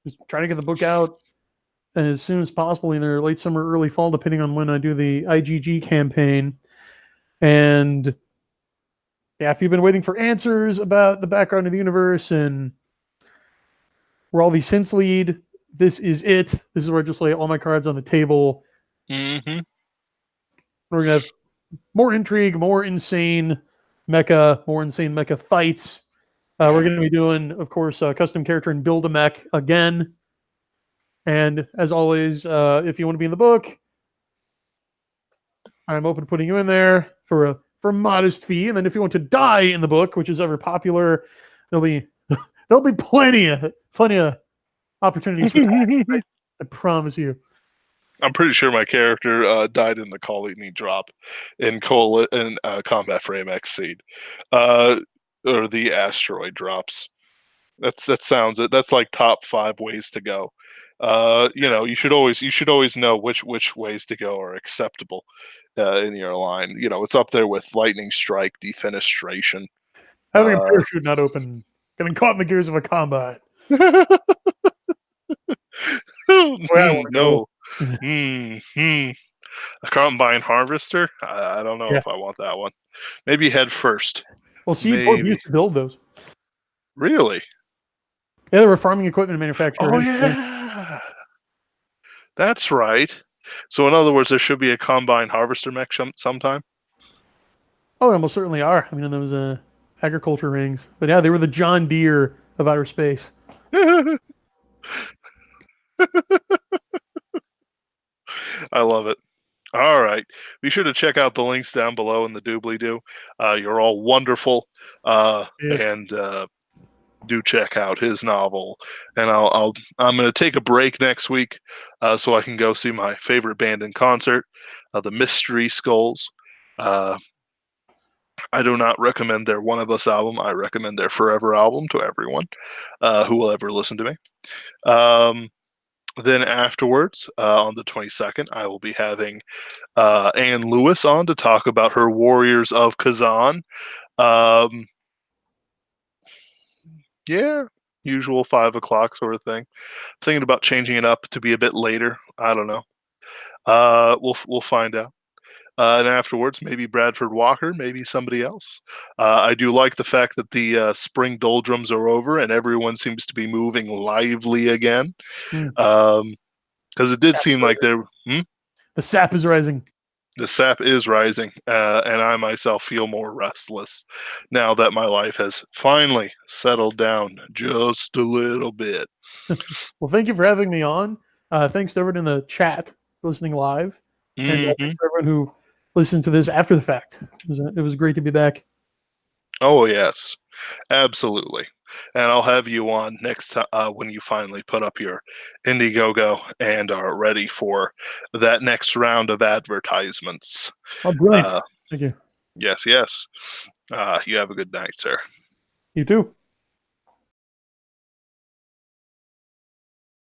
just trying to get the book out as soon as possible, either late summer, early fall, depending on when I do the IGG campaign. And yeah, if you've been waiting for answers about the background of the universe and where all these hints lead, this is it. This is where I just lay all my cards on the table. Mm-hmm. We're gonna have more intrigue, more insane mecha fights. We're going to be doing, of course, a custom character and build a mech again. And as always, if you want to be in the book, I'm open to putting you in there for a modest fee. And then if you want to die in the book, which is ever popular, there'll be plenty of opportunities for that. I promise you. I'm pretty sure my character died in the colony drop in Combat Frame XSeed, or the asteroid drops. That's like top 5 ways to go. You should always know which ways to go are acceptable in your line. It's up there with lightning strike, defenestration. Having a parachute not open, getting caught in the gears of a combat. No. A combine harvester? I don't know if I want that one. Maybe head first. Well, Seed Corp Maybe. used to build those. Really? Yeah, they were farming equipment manufacturer. Oh yeah. That's right. So in other words, there should be a combine harvester mech sometime. Oh, they almost certainly are. I mean, those agriculture rings. But yeah, they were the John Deere of outer space. I love it. All right. Be sure to check out the links down below in the doobly-doo. You're all wonderful. And do check out his novel. And I'm going to take a break next week so I can go see my favorite band in concert, the Mystery Skulls. I do not recommend their One of Us album. I recommend their Forever album to everyone who will ever listen to me. Then afterwards, on the 22nd, I will be having Anne Lewis on to talk about her Warriors of Kazan. Yeah, usual 5 o'clock sort of thing. Thinking about changing it up to be a bit later. I don't know. We'll find out. And afterwards, maybe Bradford Walker, maybe somebody else. I do like the fact that the spring doldrums are over and everyone seems to be moving lively again. Hmm. Because it did seem like there. The sap is rising. The sap is rising, and I myself feel more restless now that my life has finally settled down just a little bit. Well, thank you for having me on. Thanks to everyone in the chat listening live, and Hmm. thanks for everyone who listened to this after the fact. It was great to be back. Oh yes, absolutely. And I'll have you on next time when you finally put up your Indiegogo and are ready for that next round of advertisements. Oh, brilliant. Uh, Thank you. yes, yes. You have a good night, sir. You too.